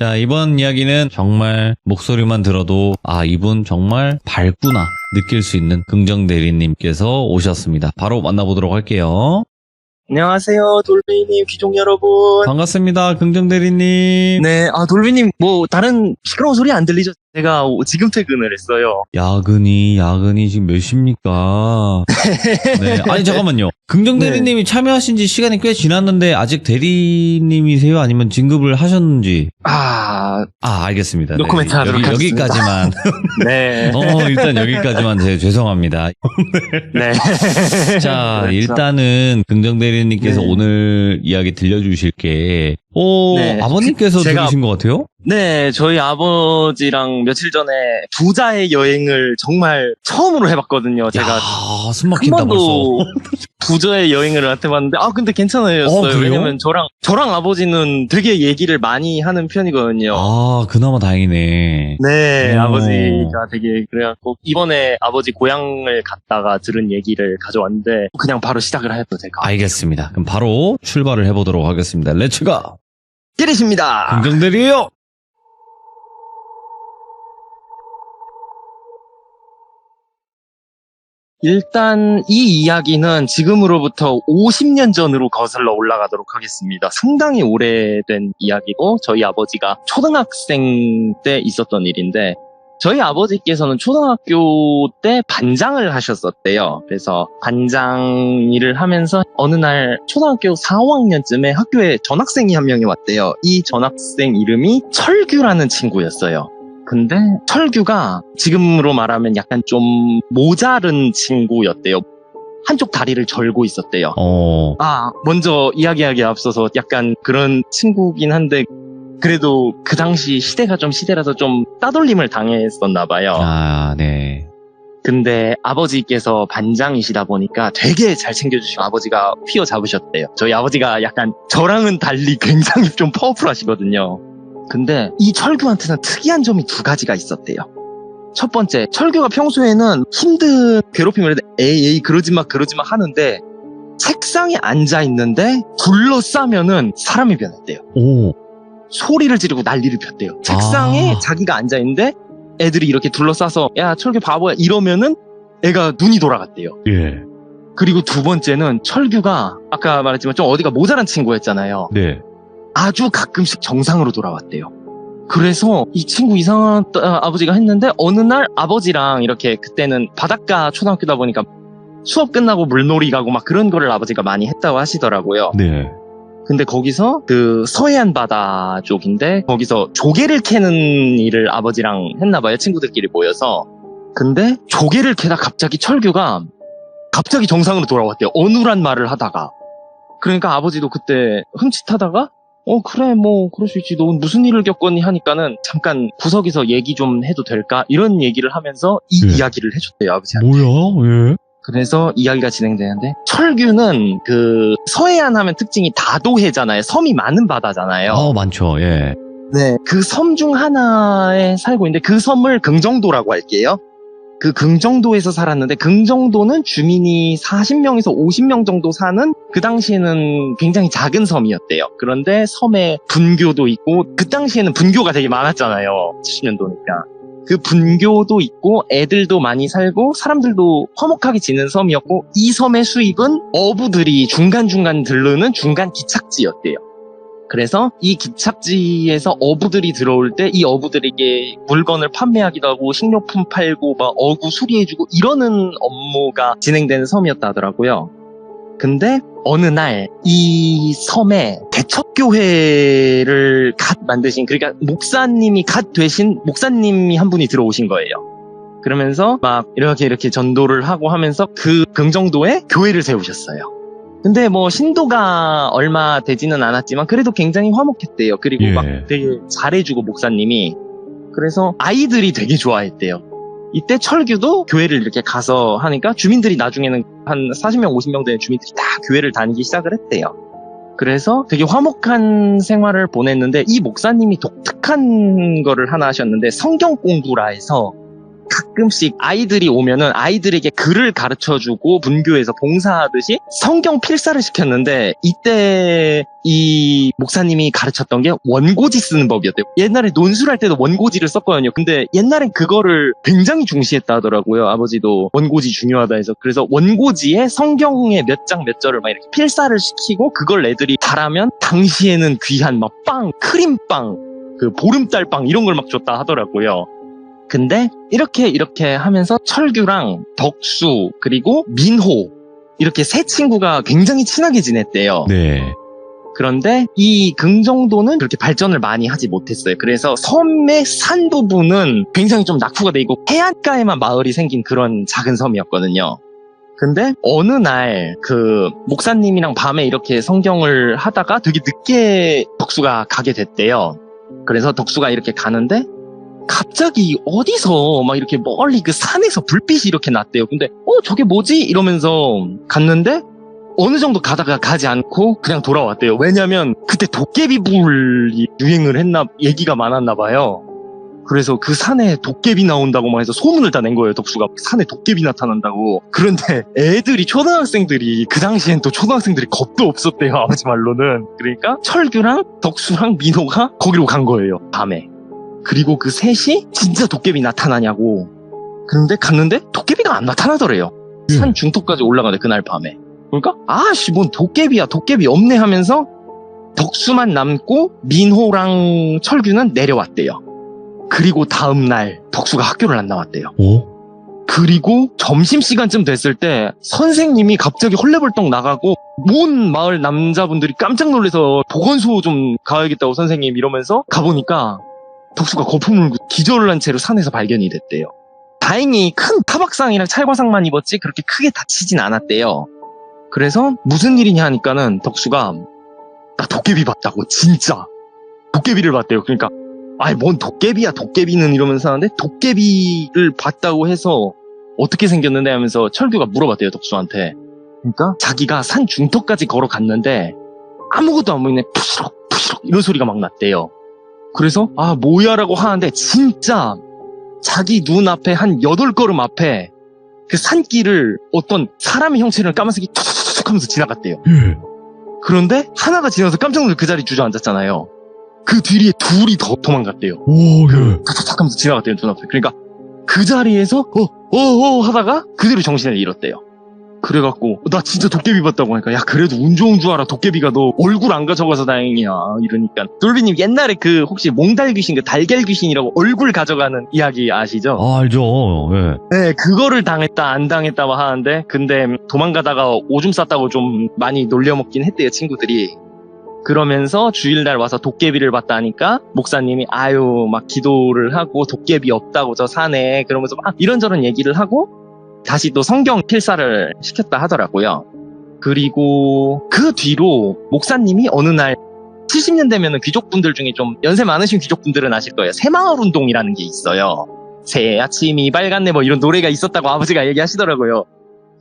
자, 이번 이야기는 정말 목소리만 들어도 아, 이분 정말 밝구나 느낄 수 있는 긍정 대리님께서 오셨습니다. 바로 만나보도록 할게요. 안녕하세요, 돌비님, 귀족 여러분. 반갑습니다, 긍정 대리님. 네, 돌비님, 다른 시끄러운 소리 안 들리죠? 제가 지금 퇴근을 했어요. 야근이 지금 몇 시입니까? 네, 아니, 잠깐만요. 긍정 대리님이 참여하신 지 시간이 꽤 지났는데, 아직 대리님이세요? 아니면 진급을 하셨는지? 알겠습니다. 노코멘트 하도록 하겠습니다. 여기까지만. 네. 일단 여기까지만 죄송합니다. 네. 자, 그렇죠. 일단은 긍정 대리님께서 네. 오늘 이야기 들려주실 게, 네. 아버님께서 들으신 것 같아요? 네, 저희 아버지랑 며칠 전에 부자의 여행을 정말 처음으로 해봤거든요. 제가 숨 한 막힌다 벌써. 번도 부자의 여행을 안 해봤는데, 근데 괜찮았어요. 그래요? 왜냐면 저랑 아버지는 되게 얘기를 많이 하는 편이거든요. 그나마 다행이네. 네, 오. 아버지가 되게 그래갖고 이번에 아버지 고향을 갔다가 들은 얘기를 가져왔는데 그냥 바로 시작을 해도 될까? 알겠습니다. 그럼 바로 출발을 해보도록 하겠습니다. 렛츠가! 때리십니다. 긍정 대리요! 일단 이 이야기는 지금으로부터 50년 전으로 거슬러 올라가도록 하겠습니다. 상당히 오래된 이야기고 저희 아버지가 초등학생 때 있었던 일인데 저희 아버지께서는 초등학교 때 반장을 하셨었대요. 그래서 반장 일을 하면서 어느 날 초등학교 4, 5학년쯤에 학교에 전학생이 한 명이 왔대요. 이 전학생 이름이 철규라는 친구였어요. 근데 철규가 지금으로 말하면 약간 좀 모자른 친구였대요. 한쪽 다리를 절고 있었대요. 먼저 이야기하기에 앞서서 약간 그런 친구긴 한데 그래도 그 당시 시대가 좀 시대라서 좀 따돌림을 당했었나 봐요. 네. 근데 아버지께서 반장이시다 보니까 되게 잘 챙겨주시고 아버지가 휘어잡으셨대요. 저희 아버지가 약간 저랑은 달리 굉장히 좀 파워풀하시거든요. 근데 이 철규한테는 특이한 점이 두 가지가 있었대요. 첫 번째, 철규가 평소에는 힘든 괴롭힘을 해도 에이 그러지 마 하는데 책상에 앉아 있는데 둘러싸면은 사람이 변했대요. 소리를 지르고 난리를 폈대요. 책상에 자기가 앉아 있는데 애들이 이렇게 둘러싸서 야 철규 바보야 이러면은 애가 눈이 돌아갔대요. 예. 그리고 두 번째는 철규가 아까 말했지만 좀 어디가 모자란 친구였잖아요. 네. 아주 가끔씩 정상으로 돌아왔대요. 그래서 이 친구 이상한 아버지가 했는데 어느 날 아버지랑 이렇게 그때는 바닷가 초등학교다 보니까 수업 끝나고 물놀이 가고 막 그런 거를 아버지가 많이 했다고 하시더라고요. 네. 근데 거기서 그 서해안 바다 쪽인데 거기서 조개를 캐는 일을 아버지랑 했나 봐요. 친구들끼리 모여서. 근데 조개를 캐다 갑자기 철규가 갑자기 정상으로 돌아왔대요. 어눌한 말을 하다가. 그러니까 아버지도 그때 흠칫하다가 그래 그럴 수 있지. 너 무슨 일을 겪었니 하니까는 잠깐 구석에서 얘기 좀 해도 될까? 이런 얘기를 하면서 이 이야기를 해줬대요. 아버지한테. 뭐야? 예. 그래서 이야기가 진행되는데 철규는 그 서해안 하면 특징이 다도해잖아요. 섬이 많은 바다잖아요. 많죠. 예. 네, 그 섬 중 하나에 살고 있는데 그 섬을 긍정도라고 할게요. 그 긍정도에서 살았는데 긍정도는 주민이 40명에서 50명 정도 사는 그 당시에는 굉장히 작은 섬이었대요. 그런데 섬에 분교도 있고 그 당시에는 분교가 되게 많았잖아요. 70년도니까. 그 분교도 있고 애들도 많이 살고 사람들도 화목하게 지는 섬이었고 이 섬의 수입은 어부들이 중간중간 들르는 중간 기착지였대요. 그래서 이 기착지에서 어부들이 들어올 때 이 어부들에게 물건을 판매하기도 하고 식료품 팔고 막 어구 수리해주고 이러는 업무가 진행되는 섬이었다 하더라고요. 근데 어느 날 이 섬에 개척교회를 갓 만드신 그러니까 목사님이 갓 되신 목사님이 한 분이 들어오신 거예요. 그러면서 막 이렇게 전도를 하고 하면서 그 긍정도에 교회를 세우셨어요. 근데 신도가 얼마 되지는 않았지만 그래도 굉장히 화목했대요. 그리고 막 되게 잘해주고 목사님이. 그래서 아이들이 되게 좋아했대요. 이때 철규도 교회를 이렇게 가서 하니까 주민들이 나중에는 한 40명, 50명 되는 주민들이 다 교회를 다니기 시작을 했대요. 그래서 되게 화목한 생활을 보냈는데 이 목사님이 독특한 거를 하나 하셨는데 성경 공부라 해서 가끔씩 아이들이 오면은 아이들에게 글을 가르쳐주고 분교에서 봉사하듯이 성경 필사를 시켰는데 이때 이 목사님이 가르쳤던 게 원고지 쓰는 법이었대요. 옛날에 논술할 때도 원고지를 썼거든요. 근데 옛날엔 그거를 굉장히 중시했다 하더라고요. 아버지도 원고지 중요하다 해서. 그래서 원고지에 성경의 몇 장 몇 절을 막 이렇게 필사를 시키고 그걸 애들이 잘하면 당시에는 귀한 막 빵, 크림빵, 그 보름달빵 이런 걸 막 줬다 하더라고요. 근데 이렇게 하면서 철규랑 덕수 그리고 민호 이렇게 세 친구가 굉장히 친하게 지냈대요. 네. 그런데 이 긍정도는 그렇게 발전을 많이 하지 못했어요. 그래서 섬의 산 부분은 굉장히 좀 낙후가 돼 있고 해안가에만 마을이 생긴 그런 작은 섬이었거든요. 근데 어느 날 그 목사님이랑 밤에 이렇게 성경을 하다가 되게 늦게 덕수가 가게 됐대요. 그래서 덕수가 이렇게 가는데 갑자기 어디서 막 이렇게 멀리 그 산에서 불빛이 이렇게 났대요. 근데 저게 뭐지? 이러면서 갔는데 어느 정도 가다가 가지 않고 그냥 돌아왔대요. 왜냐면 그때 도깨비불이 유행을 얘기가 많았나 봐요. 그래서 그 산에 도깨비 나온다고 막 해서 소문을 다 낸 거예요. 덕수가 산에 도깨비 나타난다고. 그런데 애들이 초등학생들이 그 당시엔 또 초등학생들이 겁도 없었대요. 아버지 말로는. 그러니까 철규랑 덕수랑 민호가 거기로 간 거예요. 밤에. 그리고 그 셋이 진짜 도깨비 나타나냐고. 그런데 갔는데 도깨비가 안 나타나더래요. 산 중턱까지 올라가네 그날 밤에. 그러니까 아씨 뭔 도깨비야 도깨비 없네 하면서 덕수만 남고 민호랑 철규는 내려왔대요. 그리고 다음날 덕수가 학교를 안 나왔대요. 그리고 점심시간쯤 됐을 때 선생님이 갑자기 헐레벌떡 나가고 온 마을 남자분들이 깜짝 놀라서 보건소 좀 가야겠다고 선생님 이러면서 가보니까 덕수가 거품을 물고 기절을 한 채로 산에서 발견이 됐대요. 다행히 큰 타박상이랑 찰과상만 입었지 그렇게 크게 다치진 않았대요. 그래서 무슨 일이냐 하니까는 덕수가 나 도깨비 봤다고 진짜 도깨비를 봤대요. 그러니까 아이 뭔 도깨비야 도깨비는 이러면서 하는데 도깨비를 봤다고 해서 어떻게 생겼는데 하면서 철규가 물어봤대요 덕수한테. 그러니까 자기가 산 중턱까지 걸어갔는데 아무것도 안 보이네 푸시럭 푸시럭 이런 소리가 막 났대요. 그래서 아 뭐야라고 하는데 진짜 자기 눈앞에 한 8걸음 앞에 그 산길을 어떤 사람의 형체를 까만색이 툭툭툭 하면서 지나갔대요. 그런데 하나가 지나서 깜짝 놀라서 그 자리에 주저앉았잖아요. 그 뒤에 둘이 더 도망갔대요. 툭툭툭 하면서 지나갔대요 눈앞에. 그러니까 그 자리에서 하다가 그대로 정신을 잃었대요. 그래갖고 나 진짜 도깨비 봤다고 하니까 야 그래도 운 좋은 줄 알아 도깨비가 너 얼굴 안 가져가서 다행이야 이러니까 돌비님 옛날에 그 혹시 몽달 귀신 그 달걀 귀신이라고 얼굴 가져가는 이야기 아시죠? 아 알죠. 네 그거를 당했다 안 당했다 하는데 근데 도망가다가 오줌 쌌다고 좀 많이 놀려먹긴 했대요 친구들이. 그러면서 주일날 와서 도깨비를 봤다니까 목사님이 아유 막 기도를 하고 도깨비 없다고 저 산에 그러면서 막 이런저런 얘기를 하고 다시 또 성경 필사를 시켰다 하더라고요. 그리고 그 뒤로 목사님이 어느 날 70년 되면 귀족분들 중에 좀 연세 많으신 귀족분들은 아실 거예요. 새마을운동이라는 게 있어요. 새 아침이 밝았네 뭐 이런 노래가 있었다고 아버지가 얘기하시더라고요.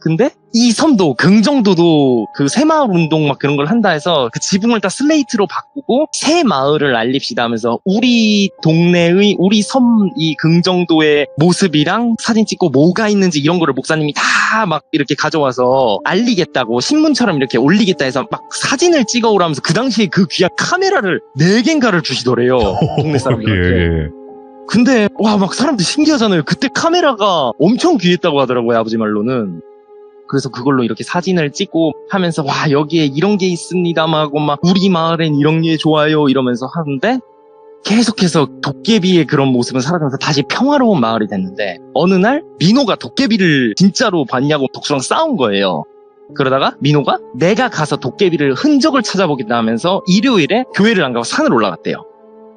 근데 이 섬도 긍정도도 그 새마을운동 막 그런 걸 한다 해서 그 지붕을 다 슬레이트로 바꾸고 새 마을을 알립시다 하면서 우리 동네의 우리 섬 이 긍정도의 모습이랑 사진 찍고 뭐가 있는지 이런 거를 목사님이 다 막 이렇게 가져와서 알리겠다고 신문처럼 이렇게 올리겠다 해서 막 사진을 찍어오라면서 그 당시에 그 귀한 카메라를 4개인가를 주시더래요. 동네 사람들한테. 근데 와 막 사람들 신기하잖아요. 그때 카메라가 엄청 귀했다고 하더라고요 아버지 말로는. 그래서 그걸로 이렇게 사진을 찍고 하면서 와 여기에 이런 게 있습니다 하고 막 우리 마을엔 이런 게 좋아요 이러면서 하는데 계속해서 도깨비의 그런 모습은 사라지면서 다시 평화로운 마을이 됐는데 어느 날 민호가 도깨비를 진짜로 봤냐고 덕수랑 싸운 거예요. 그러다가 민호가 내가 가서 도깨비를 흔적을 찾아보겠다 하면서 일요일에 교회를 안 가고 산을 올라갔대요.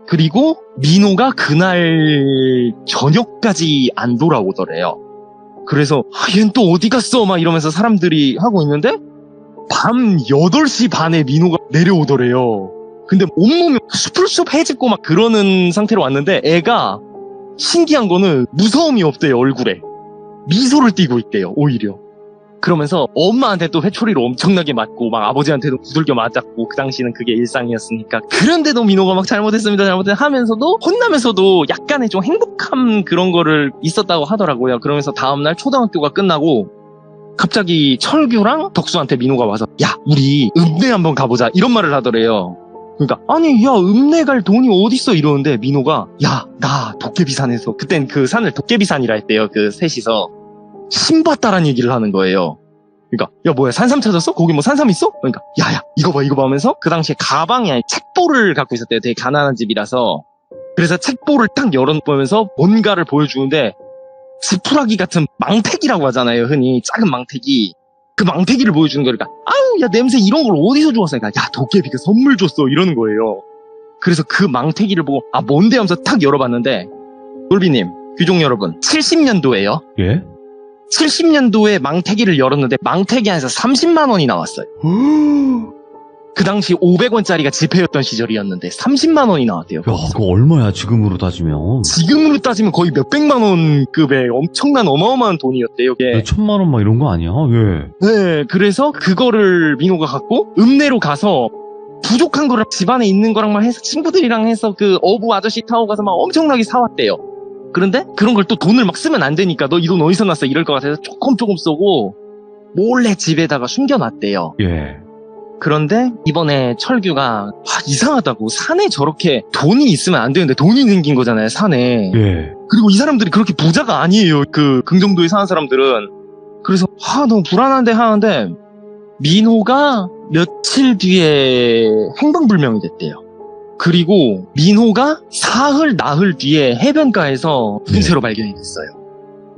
그리고 민호가 그날 저녁까지 안 돌아오더래요. 그래서 얜 또 어디 갔어 막 이러면서 사람들이 하고 있는데 밤 8시 반에 민호가 내려오더래요. 근데 온몸이 수풀숲해지고 막 그러는 상태로 왔는데 애가 신기한 거는 무서움이 없대요 얼굴에. 미소를 띠고 있대요 오히려. 그러면서 엄마한테 또 회초리로 엄청나게 맞고 막 아버지한테도 두들겨 맞았고 그 당시는 그게 일상이었으니까 그런데도 민호가 막 잘못했습니다 하면서도 혼나면서도 약간의 좀 행복한 그런 거를 있었다고 하더라고요. 그러면서 다음날 초등학교가 끝나고 갑자기 철규랑 덕수한테 민호가 와서 야 우리 읍내 한번 가보자 이런 말을 하더래요. 그러니까 아니 야 읍내 갈 돈이 어딨어 이러는데 민호가 야 나 도깨비산에서 그땐 그 산을 도깨비산이라 했대요. 그 셋이서 신 봤다라는 얘기를 하는 거예요. 그러니까 야 뭐야 산삼 찾았어? 거기 뭐 산삼 있어? 그러니까 야야 이거 봐 하면서 그 당시에 가방에 책보를 갖고 있었대요. 되게 가난한 집이라서. 그래서 책보를 딱 열어보면서 뭔가를 보여주는데 지푸라기 같은 망태기라고 하잖아요. 흔히 작은 망태기. 그 망태기를 보여주는 거니까 아우 야 냄새 이런 걸 어디서 주웠어? 그러니까 야 도깨비가 선물 줬어 이러는 거예요. 그래서 그 망태기를 보고 아 뭔데 하면서 탁 열어봤는데 놀비님 귀족 여러분 70년도에요. 예? 70년도에 망태기를 열었는데 망태기 안에서 30만 원이 나왔어요. 그 당시 500원짜리가 지폐였던 시절이었는데 30만 원이 나왔대요. 야, 그거 얼마야 지금으로 따지면? 지금으로 따지면 거의 몇백만 원급의 엄청난 어마어마한 돈이었대요. 예. 천만 원 막 이런 거 아니야? 예. 네, 그래서 그거를 민호가 갖고 읍내로 가서 부족한 거를 집안에 있는 거랑만 해서 친구들이랑 해서 그 어부 아저씨 타고 가서 막 엄청나게 사왔대요. 그런데 그런 걸 또 돈을 막 쓰면 안 되니까 너 이 돈 어디서 났어 이럴 것 같아서 조금 쏘고 몰래 집에다가 숨겨놨대요. 예. 그런데 이번에 철규가 이상하다고 산에 저렇게 돈이 있으면 안 되는데 돈이 생긴 거잖아요 산에. 예. 그리고 이 사람들이 그렇게 부자가 아니에요. 그 긍정도에 사는 사람들은. 그래서 너무 불안한데 하는데 민호가 며칠 뒤에 행방불명이 됐대요. 그리고 민호가 사흘 나흘 뒤에 해변가에서 문체로 발견이 됐어요.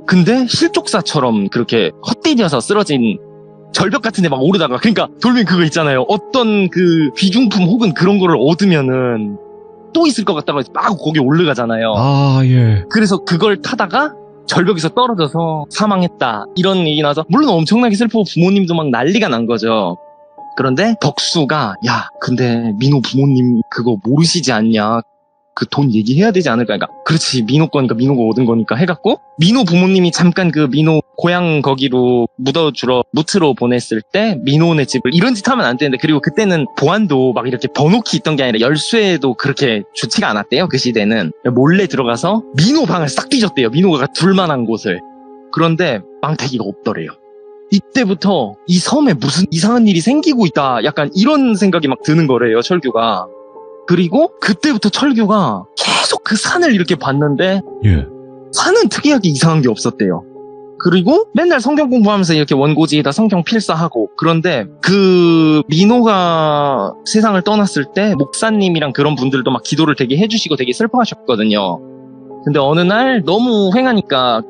근데 실족사처럼 그렇게 헛디뎌서 쓰러진 절벽 같은 데 막 오르다가 그러니까 돌면 그거 있잖아요. 어떤 그 귀중품 혹은 그런 거를 얻으면은 또 있을 것 같다고 해서 막 거기 올라가잖아요. 아, 예. 그래서 그걸 타다가 절벽에서 떨어져서 사망했다 이런 얘기 나서 물론 엄청나게 슬프고 부모님도 막 난리가 난 거죠. 그런데 덕수가 야 근데 민호 부모님 그거 모르시지 않냐, 그 돈 얘기해야 되지 않을까. 그러니까 그렇지 민호 거니까 민호가 얻은 거니까 해갖고 민호 부모님이 잠깐 그 민호 고향 거기로 무트로 보냈을 때 민호네 집을 이런 짓 하면 안 되는데, 그리고 그때는 보안도 막 이렇게 번호키 있던 게 아니라 열쇠도 그렇게 좋지가 않았대요. 그 시대는 몰래 들어가서 민호 방을 싹 뒤졌대요. 민호가 둘만한 곳을. 그런데 망태기가 없더래요. 이때부터 이 섬에 무슨 이상한 일이 생기고 있다 약간 이런 생각이 막 드는 거래요 철규가. 그리고 그때부터 철규가 계속 그 산을 이렇게 봤는데 산은 특이하게 이상한 게 없었대요. 그리고 맨날 성경 공부하면서 이렇게 원고지에다 성경 필사하고, 그런데 그 민호가 세상을 떠났을 때 목사님이랑 그런 분들도 막 기도를 되게 해주시고 되게 슬퍼하셨거든요. 근데 어느 날 너무 횡하니까,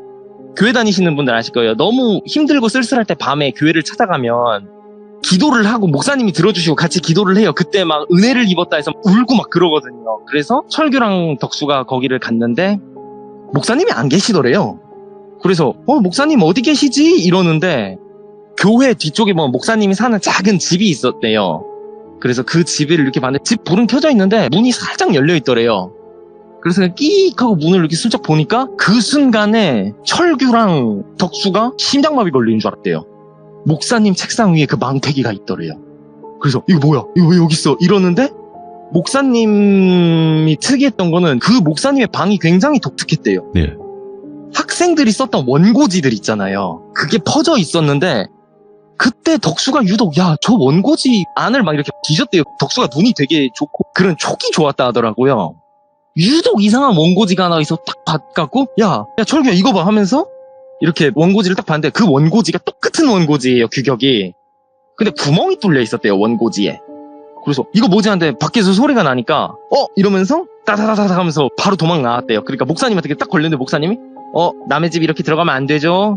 교회 다니시는 분들 아실 거예요. 너무 힘들고 쓸쓸할 때 밤에 교회를 찾아가면 기도를 하고 목사님이 들어주시고 같이 기도를 해요. 그때 막 은혜를 입었다 해서 울고 막 그러거든요. 그래서 철규랑 덕수가 거기를 갔는데 목사님이 안 계시더래요. 그래서 목사님 어디 계시지? 이러는데 교회 뒤쪽에 보면 목사님이 사는 작은 집이 있었대요. 그래서 그 집을 이렇게 봤는데 집 불은 켜져 있는데 문이 살짝 열려 있더래요. 그래서 그냥 끼익 하고 문을 이렇게 슬쩍 보니까 그 순간에 철규랑 덕수가 심장마비 걸리는 줄 알았대요. 목사님 책상 위에 그 망태기가 있더래요. 그래서 이거 뭐야? 이거 왜 여기 있어? 이러는데 목사님이 특이했던 거는 그 목사님의 방이 굉장히 독특했대요. 네. 학생들이 썼던 원고지들 있잖아요. 그게 퍼져 있었는데 그때 덕수가 유독 야, 저 원고지 안을 막 이렇게 뒤졌대요. 덕수가 눈이 되게 좋고 그런 촉이 좋았다 하더라고요. 유독 이상한 원고지가 하나 있어 딱 봤갖고 야 철규야 이거 봐 하면서 이렇게 원고지를 딱 봤는데 그 원고지가 똑같은 원고지예요. 규격이. 근데 구멍이 뚫려 있었대요 원고지에. 그래서 이거 뭐지 하는데 밖에서 소리가 나니까 이러면서 따다다다다 하면서 바로 도망 나왔대요. 그러니까 목사님한테 딱 걸렸는데 목사님이 남의 집 이렇게 들어가면 안 되죠.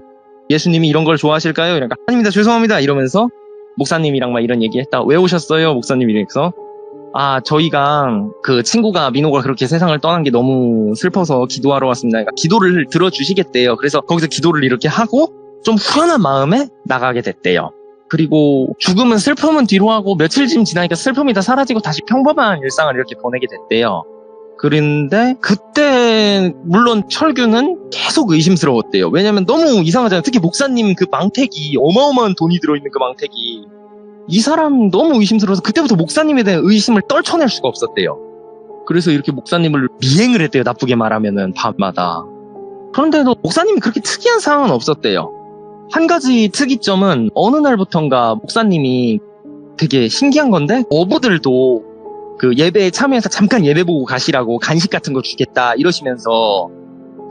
예수님이 이런 걸 좋아하실까요? 이러니까 아닙니다 죄송합니다 이러면서 목사님이랑 막 이런 얘기했다. 왜 오셨어요? 목사님이 이래서 저희가 그 친구가 민호가 그렇게 세상을 떠난 게 너무 슬퍼서 기도하러 왔습니다. 그러니까 기도를 들어주시겠대요. 그래서 거기서 기도를 이렇게 하고 좀 후련한 마음에 나가게 됐대요. 그리고 죽음은 슬픔은 뒤로 하고 며칠쯤 지나니까 슬픔이 다 사라지고 다시 평범한 일상을 이렇게 보내게 됐대요. 그런데 그때 물론 철규는 계속 의심스러웠대요. 왜냐면 너무 이상하잖아요. 특히 목사님 그 망택이 어마어마한 돈이 들어있는 그 망택이 이 사람 너무 의심스러워서 그때부터 목사님에 대한 의심을 떨쳐낼 수가 없었대요. 그래서 이렇게 목사님을 미행을 했대요. 나쁘게 말하면은 밤마다. 그런데도 목사님이 그렇게 특이한 상황은 없었대요. 한 가지 특이점은 어느 날부턴가 목사님이 되게 신기한 건데 어부들도 그 예배에 참여해서 잠깐 예배 보고 가시라고 간식 같은 거 주겠다 이러시면서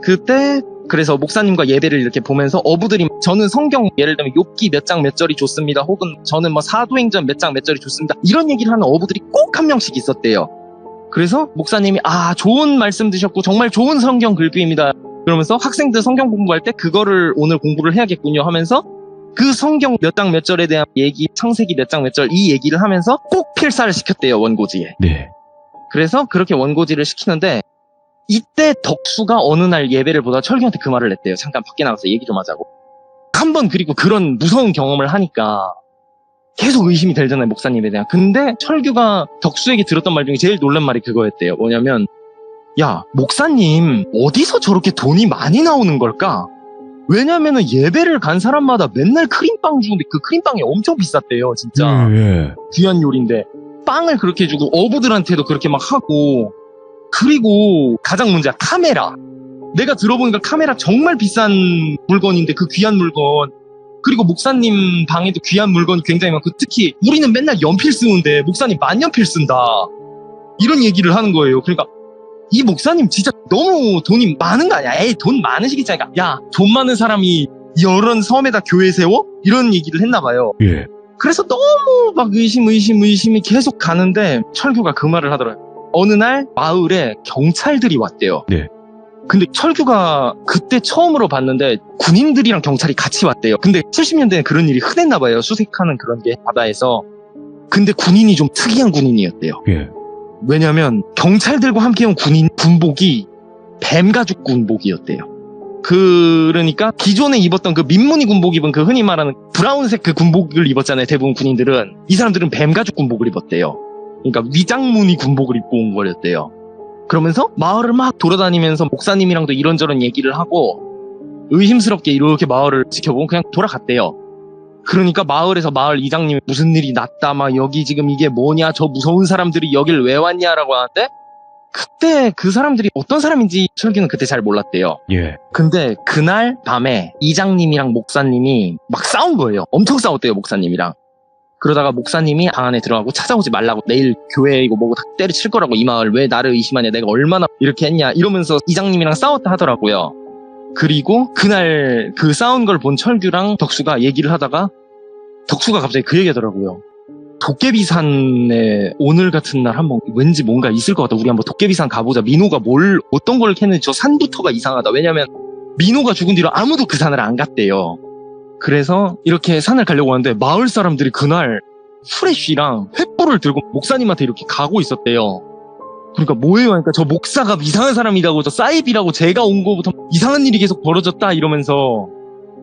그때 그래서 목사님과 예배를 이렇게 보면서 어부들이 저는 성경 예를 들면 욥기 몇 장 몇 절이 좋습니다 혹은 저는 뭐 사도행전 몇 장 몇 절이 좋습니다 이런 얘기를 하는 어부들이 꼭 한 명씩 있었대요. 그래서 목사님이 좋은 말씀 드셨고 정말 좋은 성경 글귀입니다 그러면서 학생들 성경 공부할 때 그거를 오늘 공부를 해야겠군요 하면서 그 성경 몇 장 몇 절에 대한 얘기, 창세기 몇 장 몇 절 이 얘기를 하면서 꼭 필사를 시켰대요, 원고지에. 네. 그래서 그렇게 원고지를 시키는데 이때 덕수가 어느 날 예배를 보다 철규한테 그 말을 냈대요. 잠깐 밖에 나가서 얘기 좀 하자고. 한번 그리고 그런 무서운 경험을 하니까 계속 의심이 들잖아요, 목사님에 대한. 근데 철규가 덕수에게 들었던 말 중에 제일 놀란 말이 그거였대요. 뭐냐면 야, 목사님 어디서 저렇게 돈이 많이 나오는 걸까? 왜냐면은 예배를 간 사람마다 맨날 크림빵 주는데 그 크림빵이 엄청 비쌌대요, 진짜. 예. 귀한 요리인데. 빵을 그렇게 주고 어부들한테도 그렇게 막 하고. 그리고 가장 문제야, 카메라. 내가 들어보니까 카메라 정말 비싼 물건인데 그 귀한 물건. 그리고 목사님 방에도 귀한 물건이 굉장히 많고 특히 우리는 맨날 연필 쓰는데 목사님 만연필 쓴다. 이런 얘기를 하는 거예요. 그러니까 이 목사님 진짜 너무 돈이 많은 거 아니야? 에이, 돈 많으시겠지. 그러니까 야, 돈 많은 사람이 이런 섬에다 교회 세워? 이런 얘기를 했나 봐요. 예. 그래서 너무 막 의심이 계속 가는데 철규가 그 말을 하더라고요. 어느 날 마을에 경찰들이 왔대요. 네. 근데 철규가 그때 처음으로 봤는데 군인들이랑 경찰이 같이 왔대요. 근데 70년대에는 그런 일이 흔했나 봐요. 수색하는 그런 게 바다에서. 근데 군인이 좀 특이한 군인이었대요. 예. 왜냐면 경찰들과 함께 온 군복이 뱀가죽 군복이었대요. 그러니까 기존에 입었던 그 민무늬 군복 입은 그 흔히 말하는 브라운색 그 군복을 입었잖아요. 대부분 군인들은. 이 사람들은 뱀가죽 군복을 입었대요. 그러니까 위장무늬 군복을 입고 온 거였대요. 그러면서 마을을 막 돌아다니면서 목사님이랑도 이런저런 얘기를 하고 의심스럽게 이렇게 마을을 지켜보고 그냥 돌아갔대요. 그러니까 마을에서 마을 이장님이 무슨 일이 났다, 막 여기 지금 이게 뭐냐, 저 무서운 사람들이 여길 왜 왔냐라고 하는데 그때 그 사람들이 어떤 사람인지 철규는 그때 잘 몰랐대요. 예. 근데 그날 밤에 이장님이랑 목사님이 막 싸운 거예요. 엄청 싸웠대요, 목사님이랑. 그러다가 목사님이 방 안에 들어가고 찾아오지 말라고 내일 교회 이거 뭐고 다 때려칠 거라고 이 마을 왜 나를 의심하냐 내가 얼마나 이렇게 했냐 이러면서 이장님이랑 싸웠다 하더라고요. 그리고 그날 그 싸운 걸 본 철규랑 덕수가 얘기를 하다가 덕수가 갑자기 그 얘기 하더라고요. 도깨비산에 오늘 같은 날 한번 왠지 뭔가 있을 것 같다. 우리 한번 도깨비산 가보자. 민호가 어떤 걸 캐는지 저 산부터가 이상하다. 왜냐면 민호가 죽은 뒤로 아무도 그 산을 안 갔대요. 그래서 이렇게 산을 가려고 하는데 마을 사람들이 그날 후레쉬랑 횃불을 들고 목사님한테 이렇게 가고 있었대요. 그러니까 뭐예요? 하니까 저 목사가 이상한 사람이라고 저 사이비라고 제가 온 거부터 이상한 일이 계속 벌어졌다 이러면서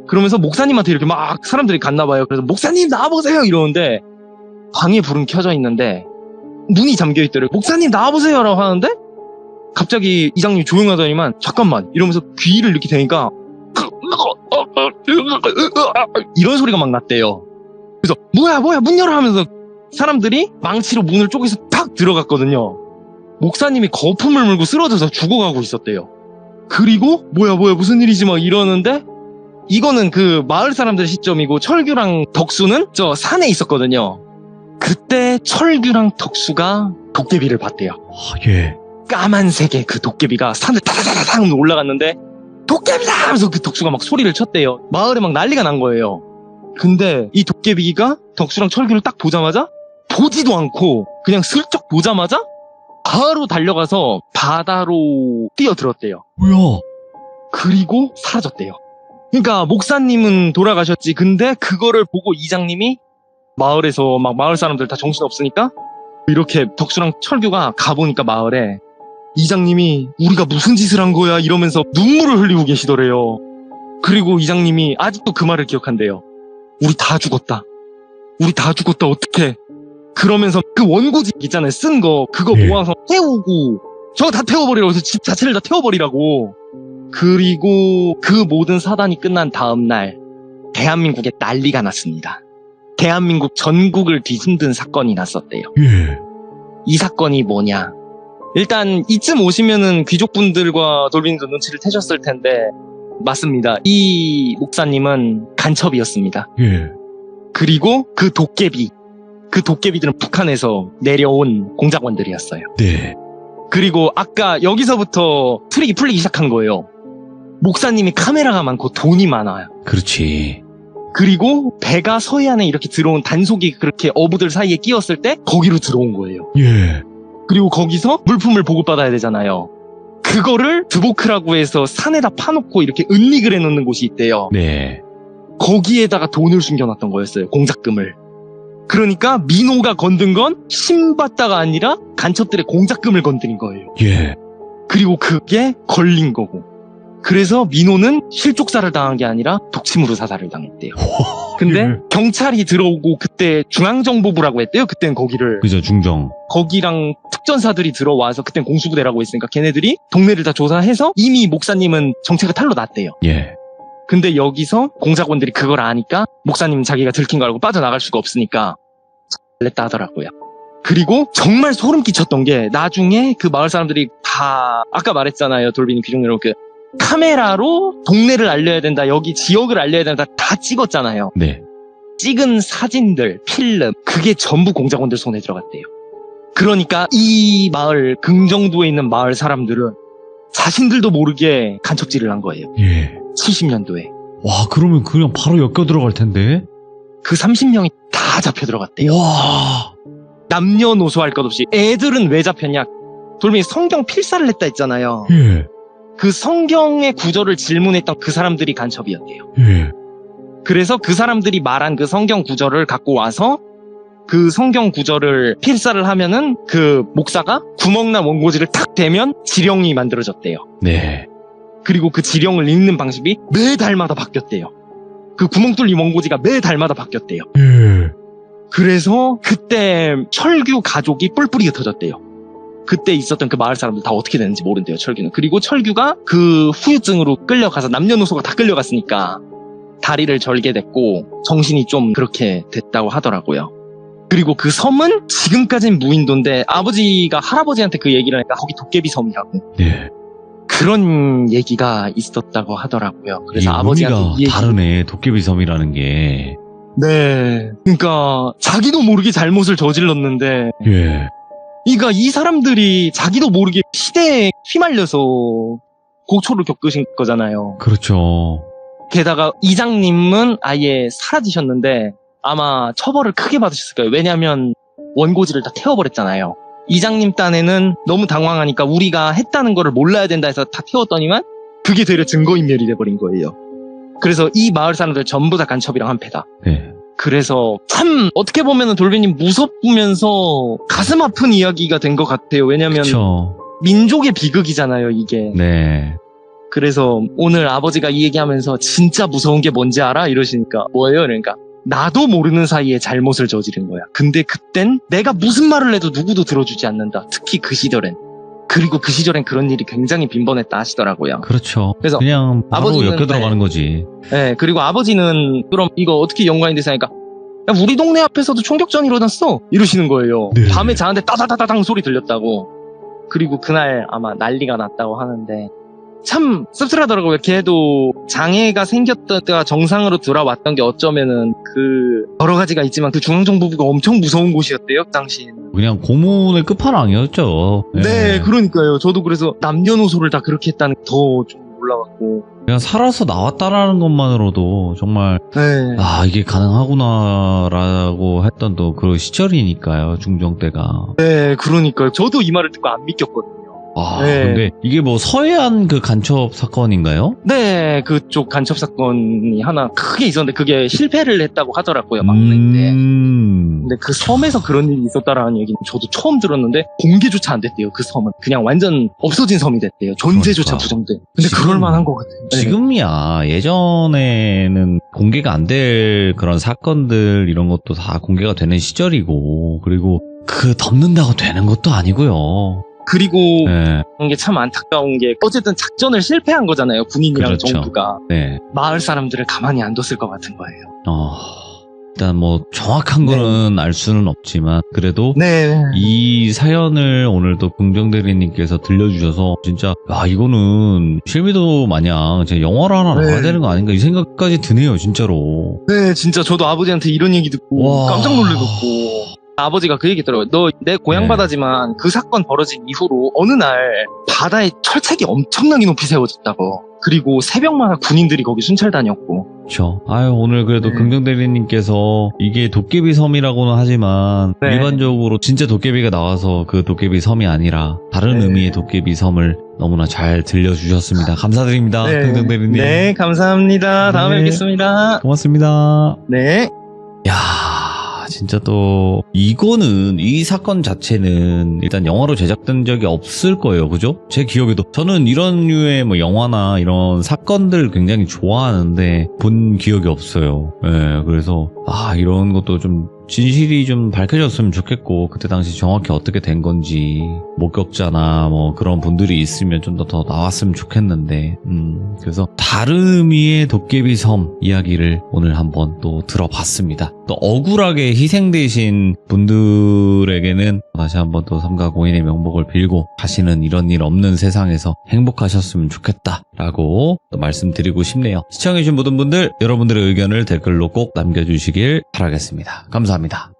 그러면서 목사님한테 이렇게 막 사람들이 갔나 봐요. 그래서 목사님 나와보세요 이러는데 방에 불은 켜져 있는데 문이 잠겨 있더래요. 목사님 나와보세요 라고 하는데 갑자기 이장님이 조용하더니만 잠깐만 이러면서 귀를 이렇게 대니까 이런 소리가 막 났대요. 그래서 뭐야 문 열어 하면서 사람들이 망치로 문을 쪼개서 탁 들어갔거든요. 목사님이 거품을 물고 쓰러져서 죽어가고 있었대요. 그리고 뭐야 무슨 일이지 막 이러는데 이거는 그 마을 사람들 시점이고 철규랑 덕수는 저 산에 있었거든요. 그때 철규랑 덕수가 도깨비를 봤대요. 예. 까만색의 그 도깨비가 산을 타다다닥 올라갔는데 도깨비다 하면서 그 덕수가 막 소리를 쳤대요. 마을에 막 난리가 난 거예요. 근데 이 도깨비가 덕수랑 철규를 딱 보자마자 보지도 않고 그냥 슬쩍 보자마자 바로 달려가서 바다로 뛰어들었대요. 뭐야? 그리고 사라졌대요. 그러니까 목사님은 돌아가셨지. 근데 그거를 보고 이장님이 마을에서 막 마을 사람들 다 정신없으니까 이렇게 덕수랑 철규가 가보니까 마을에 이장님이 우리가 무슨 짓을 한 거야 이러면서 눈물을 흘리고 계시더래요. 그리고 이장님이 아직도 그 말을 기억한대요. 우리 다 죽었다 어떡해. 그러면서 그 원고지 있잖아요. 쓴 거 그거 예. 모아서 태우고 저거 다 태워버리라고 해서 집 자체를 다 태워버리라고. 그리고 그 모든 사단이 끝난 다음 날 대한민국에 난리가 났습니다. 대한민국 전국을 뒤흔든 사건이 났었대요. 예. 이 사건이 뭐냐? 일단 이쯤 오시면은 귀족분들과 돌빈님도 눈치를 채셨을 텐데 맞습니다. 이 목사님은 간첩이었습니다. 예. 그리고 그 도깨비들은 북한에서 내려온 공작원들이었어요. 네. 그리고 아까 여기서부터 트릭이 풀리기 시작한 거예요. 목사님이 카메라가 많고 돈이 많아요. 그렇지. 그리고 배가 서해안에 이렇게 들어온 단속이 그렇게 어부들 사이에 끼었을 때 거기로 들어온 거예요. 예. 그리고 거기서 물품을 보급받아야 되잖아요. 그거를 드보크라고 해서 산에다 파놓고 이렇게 은닉을 해놓는 곳이 있대요. 네. 거기에다가 돈을 숨겨놨던 거였어요. 공작금을. 그러니까 민호가 건든 건 신받다가 아니라 간첩들의 공작금을 건드린 거예요. 예. 그리고 그게 걸린 거고. 그래서 민호는 실족사를 당한 게 아니라 독침으로 사살을 당했대요. 근데 예. 경찰이 들어오고 그때 중앙정보부라고 했대요. 그땐 거기를. 그죠, 중정. 거기랑 특전사들이 들어와서 그땐 공수부대라고 했으니까 걔네들이 동네를 다 조사해서 이미 목사님은 정체가 탈로 났대요. 예. 근데 여기서 공작원들이 그걸 아니까 목사님은 자기가 들킨 거 알고 빠져나갈 수가 없으니까 냈다 하더라고요. 그리고 정말 소름 끼쳤던 게 나중에 그 마을 사람들이 다 아까 말했잖아요. 돌비님 귀중대로 그 카메라로 동네를 알려야 된다. 여기 지역을 알려야 된다. 다 찍었잖아요. 네. 찍은 사진들, 필름 그게 전부 공작원들 손에 들어갔대요. 그러니까 이 마을 긍정도에 있는 마을 사람들은 자신들도 모르게 간첩질을 한 거예요. 예. 70년도에. 와, 그러면 그냥 바로 엮여 들어갈 텐데? 그 30명이 다 잡혀 들어갔대요. 와. 남녀노소 할 것 없이. 애들은 왜 잡혔냐? 돌멩이 성경 필사를 했다 했잖아요. 예. 그 성경의 구절을 질문했던 그 사람들이 간첩이었대요. 예. 그래서 그 사람들이 말한 그 성경 구절을 갖고 와서 그 성경 구절을 필사를 하면은 그 목사가 구멍난 원고지를 탁 대면 지령이 만들어졌대요. 네. 그리고 그 지령을 읽는 방식이 매 달마다 바뀌었대요. 그 구멍 뚫린 원고지가 매 달마다 바뀌었대요. 예. 그래서 그때 철규 가족이 뿔뿔이 흩어졌대요. 그때 있었던 그 마을 사람들 다 어떻게 됐는지 모른대요, 철규는. 그리고 철규가 그 후유증으로 끌려가서 남녀노소가 다 끌려갔으니까 다리를 절게 됐고 정신이 좀 그렇게 됐다고 하더라고요. 그리고 그 섬은 지금까지는 무인도인데 아버지가 할아버지한테 그 얘기를 하니까 거기 도깨비 섬이라고. 네. 그런 얘기가 있었다고 하더라고요. 그래서 이 아버지한테 의미가 이 얘기. 다르네, 도깨비 섬이라는 게. 네. 그러니까 자기도 모르게 잘못을 저질렀는데 예. 그러니까 이 사람들이 자기도 모르게 시대에 휘말려서 고초를 겪으신 거잖아요. 그렇죠. 게다가 이장님은 아예 사라지셨는데 아마 처벌을 크게 받으셨을 거예요. 왜냐하면 원고지를 다 태워버렸잖아요. 이장님 딴에는 너무 당황하니까 우리가 했다는 거를 몰라야 된다 해서 다 태웠더니만 그게 되려 증거인멸이 돼버린 거예요. 그래서 이 마을 사람들 전부 다 간첩이랑 한패다. 네. 그래서 참 어떻게 보면 돌비님 무섭으면서 가슴 아픈 이야기가 된 것 같아요. 왜냐면 그렇죠. 민족의 비극이잖아요, 이게. 네. 그래서 오늘 아버지가 이 얘기하면서 진짜 무서운 게 뭔지 알아? 이러시니까 뭐예요? 그러니까 나도 모르는 사이에 잘못을 저지른 거야. 근데 그땐 내가 무슨 말을 해도 누구도 들어주지 않는다. 특히 그 시절엔. 그리고 그 시절엔 그런 일이 굉장히 빈번했다 하시더라고요. 그렇죠. 그래서 그냥 바로 아버지는, 엮여 들어가는 네. 거지. 네, 그리고 아버지는 그럼 이거 어떻게 연관이 되서 하니까 야, 우리 동네 앞에서도 총격전이 일어났어 이러시는 거예요. 네. 밤에 자는데 따다다다당 소리 들렸다고. 그리고 그날 아마 난리가 났다고 하는데 참 씁쓸하더라고요. 걔도 장애가 생겼던 때가 정상으로 돌아왔던 게 어쩌면은 그 여러 가지가 있지만 그 중앙정보부가 엄청 무서운 곳이었대요, 그 당시에는. 그냥 고문의 끝판왕이었죠. 네, 그러니까요. 저도 그래서 남녀노소를 다 그렇게 했다는 게 더 좀 올라왔고. 그냥 살아서 나왔다라는 것만으로도 정말 네. 아 이게 가능하구나라고 했던 또 그 시절이니까요, 중정 때가. 네, 그러니까요. 저도 이 말을 듣고 안 믿겼거든요. 아 네. 근데 이게 뭐 서해안 그 간첩 사건인가요? 네, 그쪽 간첩 사건이 하나 크게 있었는데 그게 실패를 했다고 하더라고요, 막내인데. 근데 그 섬에서 그런 일이 있었다라는 얘기는 저도 처음 들었는데 공개조차 안 됐대요, 그 섬은. 그냥 완전 없어진 섬이 됐대요. 존재조차 그러니까. 부정돼. 근데 지금- 그럴 만한 것 같아요. 네. 지금이야. 예전에는 공개가 안 될 그런 사건들 이런 것도 다 공개가 되는 시절이고, 그리고 그 덮는다고 되는 것도 아니고요. 그리고 네. 그런 게 참 안타까운 게 어쨌든 작전을 실패한 거잖아요. 군인이랑 그렇죠. 정부가. 네. 마을 사람들을 가만히 안 뒀을 것 같은 거예요. 일단 뭐 정확한 거는 알 수는 없지만 그래도 네. 이 사연을 오늘도 긍정대리님께서 들려주셔서 진짜 이거는 실미도 마냥 제 영화를 하나 나와야 되는 거 아닌가 이 생각까지 드네요 진짜로. 네, 진짜 저도 아버지한테 이런 얘기 듣고 와. 깜짝 놀래갖고 아버지가 그 얘기 했더라고요. 너 내 고향 네. 바다지만 그 사건 벌어진 이후로 어느 날 바다에 철책이 엄청나게 높이 세워졌다고. 그리고 새벽마다 군인들이 거기 순찰 다녔고. 그렇죠. 오늘 그래도 네. 긍정대리님께서 이게 도깨비 섬이라고는 하지만 네. 일반적으로 진짜 도깨비가 나와서 그 도깨비 섬이 아니라 다른 네. 의미의 도깨비 섬을 너무나 잘 들려주셨습니다. 감사드립니다. 긍정대리님. 네, 감사합니다. 다음에 네. 뵙겠습니다. 고맙습니다. 네. 진짜 또 이거는 이 사건 자체는 일단 영화로 제작된 적이 없을 거예요. 그죠? 제 기억에도 저는 이런 류의 뭐 영화나 이런 사건들 굉장히 좋아하는데 본 기억이 없어요. 예, 그래서 이런 것도 좀 진실이 좀 밝혀졌으면 좋겠고 그때 당시 정확히 어떻게 된 건지 목격자나 뭐 그런 분들이 있으면 좀 더 나왔으면 좋겠는데 그래서 다른 의미의 도깨비 섬 이야기를 오늘 한번 또 들어봤습니다. 또 억울하게 희생되신 분들에게는 다시 한번 또 삼가 고인의 명복을 빌고 다시는 이런 일 없는 세상에서 행복하셨으면 좋겠다라고 또 말씀드리고 싶네요. 시청해주신 모든 분들 여러분들의 의견을 댓글로 꼭 남겨주시길 바라겠습니다. 감사합니다.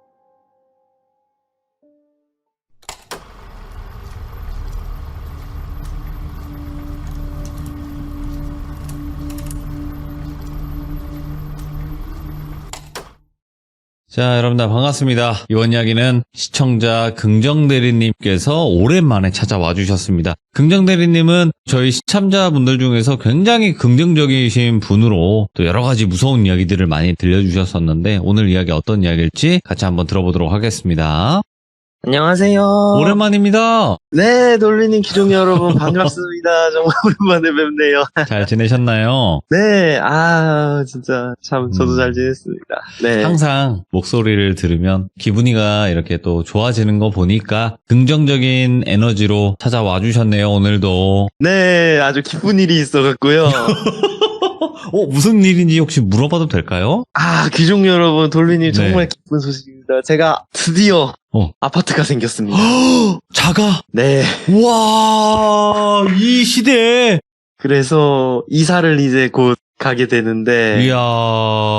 자, 여러분들 반갑습니다. 이번 이야기는 시청자 긍정대리님께서 오랜만에 찾아와 주셨습니다. 긍정대리님은 저희 시참자분들 중에서 굉장히 긍정적이신 분으로 또 여러 가지 무서운 이야기들을 많이 들려주셨었는데 오늘 이야기 어떤 이야기일지 같이 한번 들어보도록 하겠습니다. 안녕하세요. 오랜만입니다. 네, 돌리님 기종 여러분 반갑습니다. 정말 오랜만에 뵙네요. 잘 지내셨나요? 네, 진짜 참 저도 잘 지냈습니다. 네. 항상 목소리를 들으면 기분이가 이렇게 또 좋아지는 거 보니까 긍정적인 에너지로 찾아와 주셨네요, 오늘도. 네, 아주 기쁜 일이 있어갖고요. 무슨 일인지 혹시 물어봐도 될까요? 귀종 여러분, 돌리님 네. 정말 기쁜 소식입니다. 제가 드디어 아파트가 생겼습니다. 자가? 네. 와, 이 시대에. 그래서 이사를 이제 곧 가게 되는데 이야,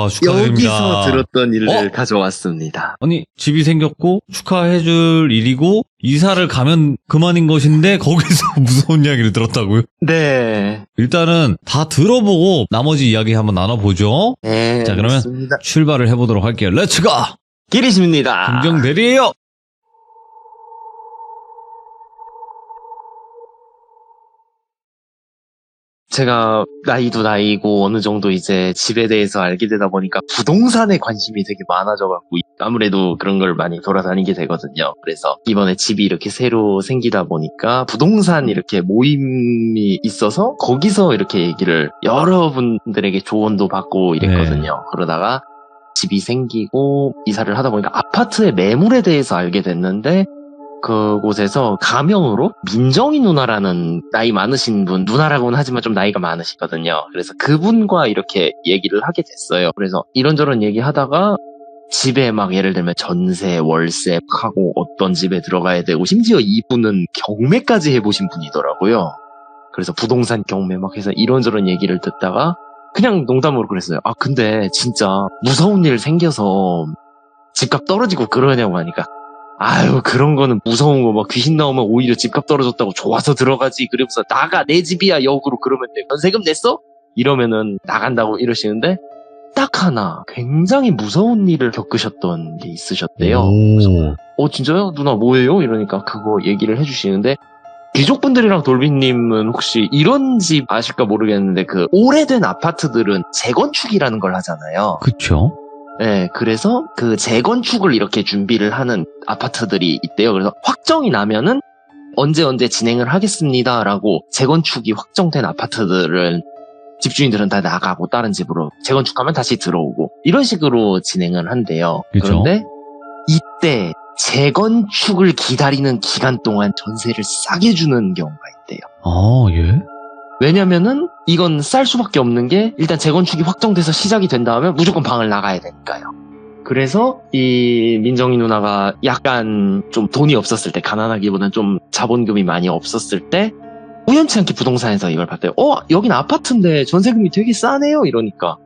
축하드립니다. 여기서 들었던 일을 가져왔습니다. 아니, 집이 생겼고 축하해줄 일이고 이사를 가면 그만인 것인데 거기서 무서운 이야기를 들었다고요? 네. 일단은 다 들어보고 나머지 이야기 한번 나눠보죠. 네. 자, 그러면 맞습니다. 출발을 해보도록 할게요. 렛츠고! 기리십니다. 긍정대리예요. 제가 나이도 나이고 어느 정도 이제 집에 대해서 알게 되다 보니까 부동산에 관심이 되게 많아져갖고 아무래도 그런 걸 많이 돌아다니게 되거든요. 그래서 이번에 집이 이렇게 새로 생기다 보니까 부동산 이렇게 모임이 있어서 거기서 이렇게 얘기를 여러분들에게 조언도 받고 이랬거든요. 그러다가 집이 생기고 이사를 하다 보니까 아파트의 매물에 대해서 알게 됐는데 그곳에서 가명으로 민정이 누나라는 나이 많으신 분, 누나라고는 하지만 좀 나이가 많으시거든요. 그래서 그분과 이렇게 얘기를 하게 됐어요. 그래서 이런저런 얘기하다가 집에 막 예를 들면 전세, 월세 하고 어떤 집에 들어가야 되고 심지어 이분은 경매까지 해보신 분이더라고요. 그래서 부동산 경매 막 해서 이런저런 얘기를 듣다가 그냥 농담으로 그랬어요. 근데 진짜 무서운 일 생겨서 집값 떨어지고 그러냐고 하니까 그런 거는 무서운 거, 막 귀신 나오면 오히려 집값 떨어졌다고 좋아서 들어가지. 그러면서 나가, 내 집이야, 역으로 그러면 돼. 전세금 냈어? 이러면은 나간다고 이러시는데, 딱 하나, 굉장히 무서운 일을 겪으셨던 게 있으셨대요. 그래서, 진짜요? 누나 뭐예요? 이러니까 그거 얘기를 해주시는데, 귀족분들이랑 돌비님은 혹시 이런 집 아실까 모르겠는데, 그 오래된 아파트들은 재건축이라는 걸 하잖아요. 그쵸? 네, 그래서 그 재건축을 이렇게 준비를 하는 아파트들이 있대요. 그래서 확정이 나면은 언제 진행을 하겠습니다라고 재건축이 확정된 아파트들은 집주인들은 다 나가고 다른 집으로 재건축하면 다시 들어오고 이런 식으로 진행을 한대요. 그쵸? 그런데 이때 재건축을 기다리는 기간 동안 전세를 싸게 주는 경우가 있대요. 예? 왜냐면은 이건 쌀 수밖에 없는 게 일단 재건축이 확정돼서 시작이 된 다음에 무조건 방을 나가야 되니까요. 그래서 이 민정이 누나가 약간 좀 돈이 없었을 때, 가난하기보다는 좀 자본금이 많이 없었을 때 우연치 않게 부동산에서 이걸 봤대요. 여긴 아파트인데 전세금이 되게 싸네요. 이러니까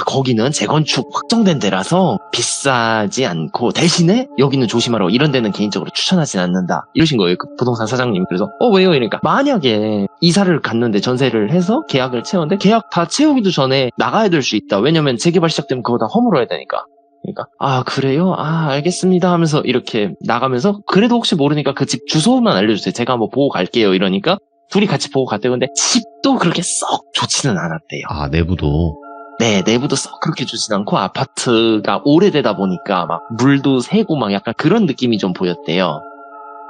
거기는 재건축 확정된 데라서 비싸지 않고 대신에 여기는 조심하라고, 이런 데는 개인적으로 추천하진 않는다, 이러신 거예요, 그 부동산 사장님. 그래서 왜요? 이러니까 만약에 이사를 갔는데 전세를 해서 계약을 채웠는데 계약 다 채우기도 전에 나가야 될 수 있다. 왜냐면 재개발 시작되면 그거 다 허물어야 되니까. 그러니까 그래요? 알겠습니다 하면서 이렇게 나가면서, 그래도 혹시 모르니까 그 집 주소만 알려주세요, 제가 한번 보고 갈게요. 이러니까 둘이 같이 보고 갔대요. 근데 집도 그렇게 썩 좋지는 않았대요. 내부도? 네, 내부도 썩 그렇게 좋진 않고, 아파트가 오래되다 보니까 막 물도 새고 막 약간 그런 느낌이 좀 보였대요.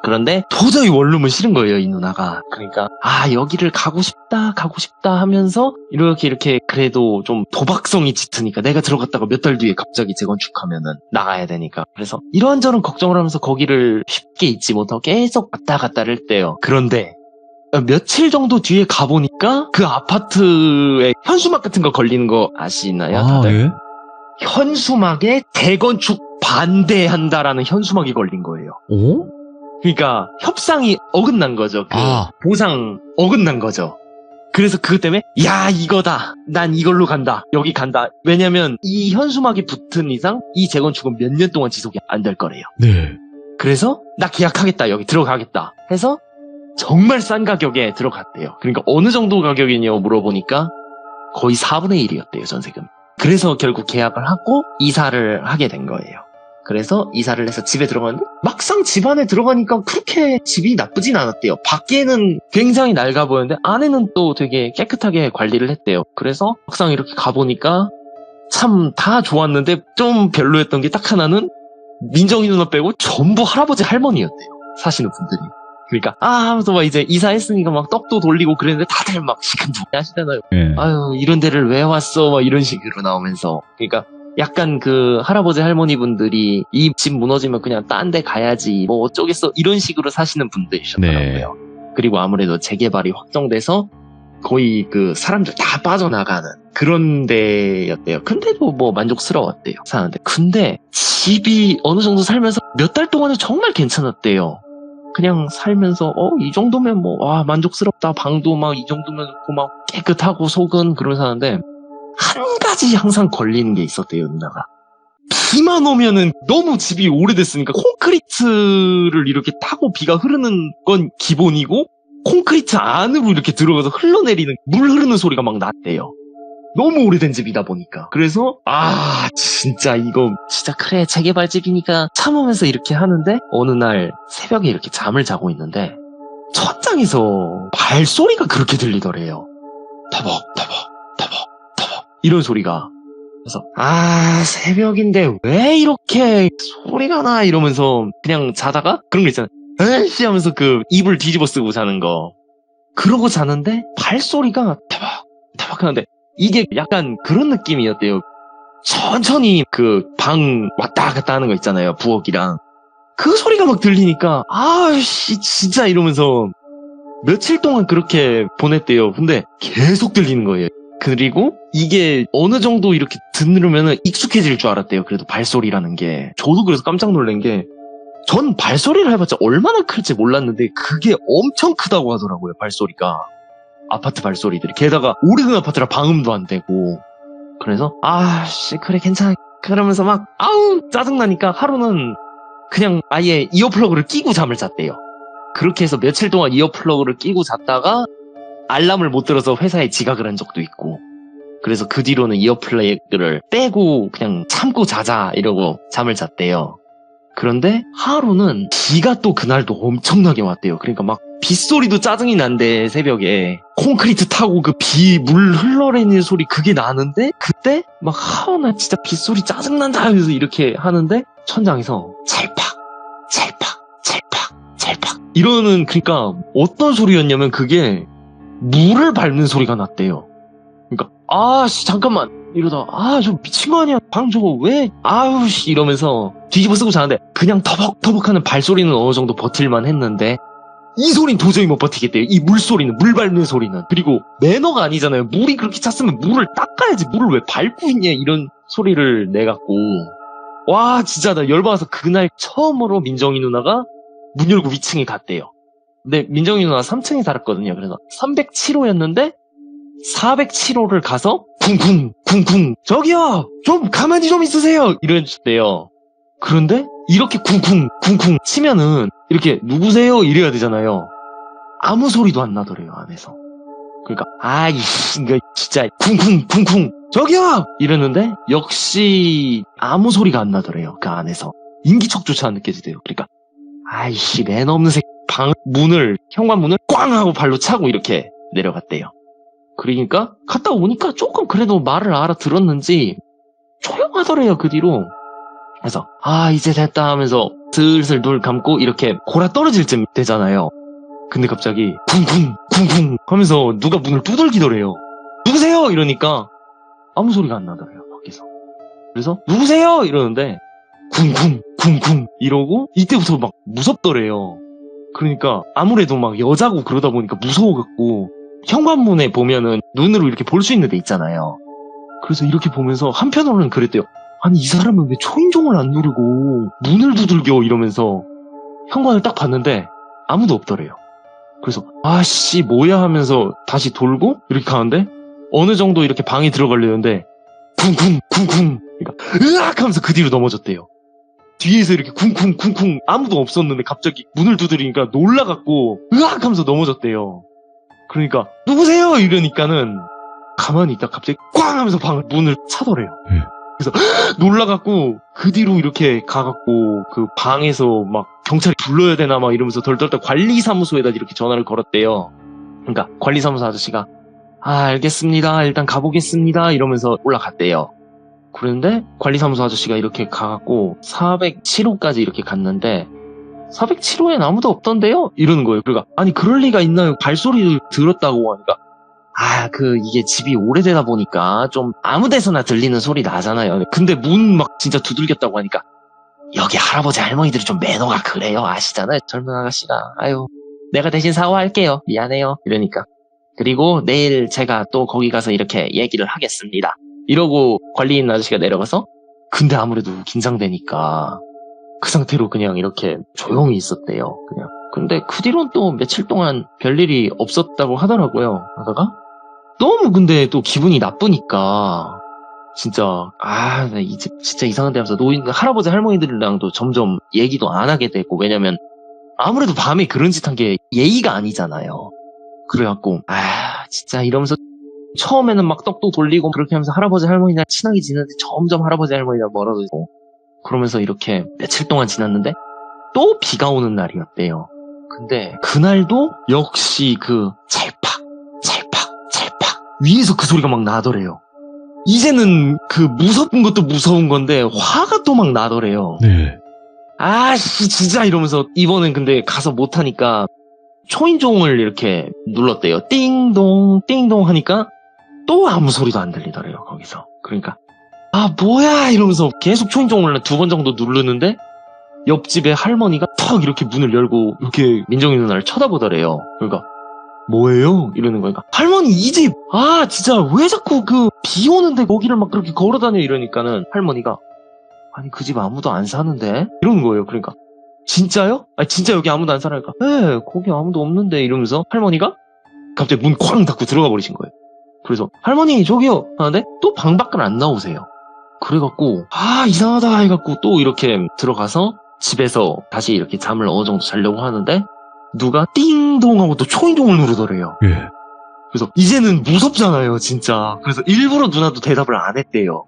그런데 도저히 원룸은 싫은 거예요, 이 누나가. 그러니까 여기를 가고 싶다 하면서 이렇게 그래도 좀 도박성이 짙으니까, 내가 들어갔다가 몇 달 뒤에 갑자기 재건축하면은 나가야 되니까. 그래서 이런저런 걱정을 하면서 거기를 쉽게 잊지 못하고 계속 왔다 갔다를 했대요. 그런데 며칠 정도 뒤에 가보니까 그 아파트에 현수막 같은 거 걸리는 거 아시나요, 다들? 예? 현수막에 재건축 반대한다라는 현수막이 걸린 거예요. 그러니까 협상이 어긋난 거죠. 보상 어긋난 거죠. 그래서 그것 때문에 이거다, 난 이걸로 간다, 여기 간다. 왜냐면 이 현수막이 붙은 이상 이 재건축은 몇 년 동안 지속이 안 될 거래요. 네. 그래서 나 계약하겠다, 여기 들어가겠다 해서 정말 싼 가격에 들어갔대요. 그러니까 어느 정도 가격이냐고 물어보니까 거의 4분의 1이었대요, 전세금. 그래서 결국 계약을 하고 이사를 하게 된 거예요. 그래서 이사를 해서 집에 들어갔는데 막상 집 안에 들어가니까 그렇게 집이 나쁘진 않았대요. 밖에는 굉장히 낡아 보였는데 안에는 또 되게 깨끗하게 관리를 했대요. 그래서 막상 이렇게 가보니까 참 다 좋았는데 좀 별로였던 게 딱 하나는, 민정이 누나 빼고 전부 할아버지 할머니였대요, 사시는 분들이. 그러니까 하면서 막 이제 이사했으니까 막 떡도 돌리고 그랬는데 다들 막 시큰둥해 하시잖아요. 네. 이런 데를 왜 왔어? 막 이런 식으로 나오면서. 그러니까 약간 그 할아버지 할머니 분들이 이 집 무너지면 그냥 딴 데 가야지, 뭐 어쩌겠어, 이런 식으로 사시는 분들이셨더라고요. 그리고 아무래도 재개발이 확정돼서 거의 그 사람들 다 빠져나가는 그런 데였대요. 근데도 뭐 만족스러웠대요, 사는데. 근데 집이 어느 정도 살면서 몇 달 동안은 정말 괜찮았대요. 그냥 살면서 이 정도면 뭐 만족스럽다, 방도 막 이 정도면 좋고 막 깨끗하고 속은, 그러면서 사는데 한 가지 항상 걸리는 게 있었대요, 누나가. 비만 오면은 너무 집이 오래됐으니까 콘크리트를 이렇게 타고 비가 흐르는 건 기본이고, 콘크리트 안으로 이렇게 들어가서 흘러내리는 물 흐르는 소리가 막 났대요. 너무 오래된 집이다 보니까. 그래서 진짜 이거 진짜 그래, 재개발 집이니까 참으면서 이렇게 하는데, 어느 날 새벽에 이렇게 잠을 자고 있는데 천장에서 발소리가 그렇게 들리더래요. 터벅터벅 이런 소리가. 그래서 새벽인데 왜 이렇게 소리가 나, 이러면서 그냥 자다가 그런 거 있잖아요, 에이씨 하면서 그 이불 뒤집어 쓰고 자는 거. 그러고 자는데 발소리가 터벅터벅 하는데 이게 약간 그런 느낌이었대요. 천천히 그 방 왔다 갔다 하는 거 있잖아요, 부엌이랑. 그 소리가 막 들리니까 진짜 이러면서 며칠 동안 그렇게 보냈대요. 근데 계속 들리는 거예요. 그리고 이게 어느 정도 이렇게 들으면 익숙해질 줄 알았대요. 그래도 발소리라는 게. 저도 그래서 깜짝 놀란 게, 전 발소리를 해봤자 얼마나 클지 몰랐는데 그게 엄청 크다고 하더라고요, 발소리가. 아파트 발소리들이. 게다가 오래된 아파트라 방음도 안 되고. 그래서 그래 괜찮아 그러면서 막 짜증나니까 하루는 그냥 아예 이어플러그를 끼고 잠을 잤대요. 그렇게 해서 며칠 동안 이어플러그를 끼고 잤다가 알람을 못 들어서 회사에 지각을 한 적도 있고. 그래서 그 뒤로는 이어플러그를 빼고 그냥 참고 자자 이러고 잠을 잤대요. 그런데 하루는 비가 또 그날도 엄청나게 왔대요. 그러니까 막 빗소리도 짜증이 난대, 새벽에. 콘크리트 타고 그 비 물 흘러내리는 소리 그게 나는데, 그때 막 나 진짜 빗소리 짜증난다 하면서 이렇게 하는데 천장에서 찰팍 이러는, 그러니까 어떤 소리였냐면 그게 물을 밟는 소리가 났대요. 그러니까 잠깐만, 이러다 아 저 미친 거 아니야 방 저거 왜 아우 씨 이러면서 뒤집어 쓰고 자는데 그냥 터벅터벅하는 발소리는 어느 정도 버틸만 했는데 이 소린 도저히 못 버티겠대요. 이 물소리는 물 밟는 소리는. 그리고 매너가 아니잖아요. 물이 그렇게 찼으면 물을 닦아야지 물을 왜 밟고 있냐 이런 소리를 내갖고 와 진짜 나 열받아서 그날 처음으로 민정이 누나가 문 열고 위층에 갔대요. 근데 민정이 누나가 3층에 살았거든요. 그래서 307호였는데 407호를 가서 쿵쿵 저기요 좀 가만히 좀 있으세요 이랬대요. 그런데 이렇게 쿵쿵 치면은 이렇게 누구세요 이래야 되잖아요. 아무 소리도 안 나더래요 안에서. 그러니까 아이씨 이거 진짜 쿵쿵 저기요 이랬는데 역시 아무 소리가 안 나더래요. 그 안에서 인기척조차 안 느껴지대요. 그러니까 아이씨 매너 없는 새끼 방 문을 현관문을 꽝 하고 발로 차고 이렇게 내려갔대요. 그러니까 갔다 오니까 조금 그래도 말을 알아들었는지 조용하더래요 그 뒤로. 그래서 아 이제 됐다 하면서 슬슬 눈 감고 이렇게 골아 떨어질 쯤 되잖아요. 근데 갑자기 쿵쿵 하면서 누가 문을 두들기더래요. 누구세요? 이러니까 아무 소리가 안 나더래요 밖에서. 그래서 누구세요? 이러는데 쿵쿵 이러고 이때부터 막 무섭더래요. 그러니까 아무래도 막 여자고 그러다 보니까 무서워갖고 현관문에 보면은 눈으로 이렇게 볼 수 있는 데 있잖아요. 그래서 이렇게 보면서 한편으로는 그랬대요. 아니 이 사람은 왜 초인종을 안 누르고 문을 두들겨 이러면서 현관을 딱 봤는데 아무도 없더래요. 그래서 아씨 뭐야 하면서 다시 돌고 이렇게 가는데 어느 정도 이렇게 방에 들어가려는데 쿵쿵 그러니까 으악 하면서 그 뒤로 넘어졌대요. 뒤에서 이렇게 쿵쿵 아무도 없었는데 갑자기 문을 두드리니까 놀라갖고 으악 하면서 넘어졌대요. 그러니까 누구세요? 이러니까는 가만히 있다 갑자기 꽝 하면서 문을 차더래요. 그래서 놀라갖고 그 뒤로 이렇게 가갖고 그 방에서 막 경찰이 불러야 되나 막 이러면서 덜덜덜 관리사무소에다 이렇게 전화를 걸었대요. 그러니까 관리사무소 아저씨가 아 알겠습니다 일단 가보겠습니다 이러면서 올라갔대요. 그런데 관리사무소 아저씨가 이렇게 가갖고 407호까지 이렇게 갔는데 407호엔 아무도 없던데요? 이러는 거예요. 그러니까 아니 그럴 리가 있나요? 발소리를 들었다고 하니까 이게 집이 오래되다 보니까 좀 아무 데서나 들리는 소리 나잖아요. 근데 문 막 진짜 두들겼다고 하니까 여기 할아버지 할머니들이 좀 매너가 그래요. 아시잖아요. 젊은 아가씨가. 아유, 내가 대신 사과할게요. 미안해요. 이러니까. 그리고 내일 제가 또 거기 가서 이렇게 얘기를 하겠습니다. 이러고 관리인 아저씨가 내려가서 근데 아무래도 긴장되니까 그 상태로 그냥 이렇게 조용히 있었대요. 그냥. 근데 그 뒤로는 또 며칠 동안 별일이 없었다고 하더라고요. 하다가 너무 근데 또 기분이 나쁘니까 진짜 나 이 집 진짜 이상한데 하면서 할아버지 할머니들이랑도 점점 얘기도 안 하게 되고 왜냐면 아무래도 밤에 그런 짓 한 게 예의가 아니잖아요. 그래갖고 진짜 이러면서 처음에는 막 떡도 돌리고 그렇게 하면서 할아버지 할머니랑 친하게 지내는데 점점 할아버지 할머니랑 멀어지고 그러면서 이렇게 며칠 동안 지났는데 또 비가 오는 날이었대요. 근데 그날도 역시 그 찰팍 위에서 그 소리가 막 나더래요. 이제는 그 무섭은 것도 무서운 건데 화가 또 막 나더래요. 네. 진짜 이러면서 이번엔 근데 가서 못하니까 초인종을 이렇게 눌렀대요. 띵동 하니까 또 아무 소리도 안 들리더래요 거기서. 그러니까 뭐야 이러면서 계속 초인종을 2번 정도 누르는데 옆집에 할머니가 턱 이렇게 문을 열고 이렇게 민정이 누나를 쳐다보더래요. 그러니까 뭐예요? 이러는 거니까 할머니 이 집 진짜 왜 자꾸 비 오는데 거기를 막 그렇게 걸어다녀 이러니까는 할머니가 아니 그 집 아무도 안 사는데 이러는 거예요. 그러니까 진짜요? 진짜 여기 아무도 안 살아니까 네 거기 아무도 없는데 이러면서 할머니가 갑자기 문 쾅 닫고 들어가 버리신 거예요. 그래서 할머니 저기요 하는데 또 방 밖을 안 나오세요. 그래갖고 이상하다 해갖고 또 이렇게 들어가서 집에서 다시 이렇게 잠을 어느 정도 자려고 하는데 누가 띵동 하고 또 초인종을 누르더래요. 예. 그래서 이제는 무섭잖아요 진짜. 그래서 일부러 누나도 대답을 안 했대요.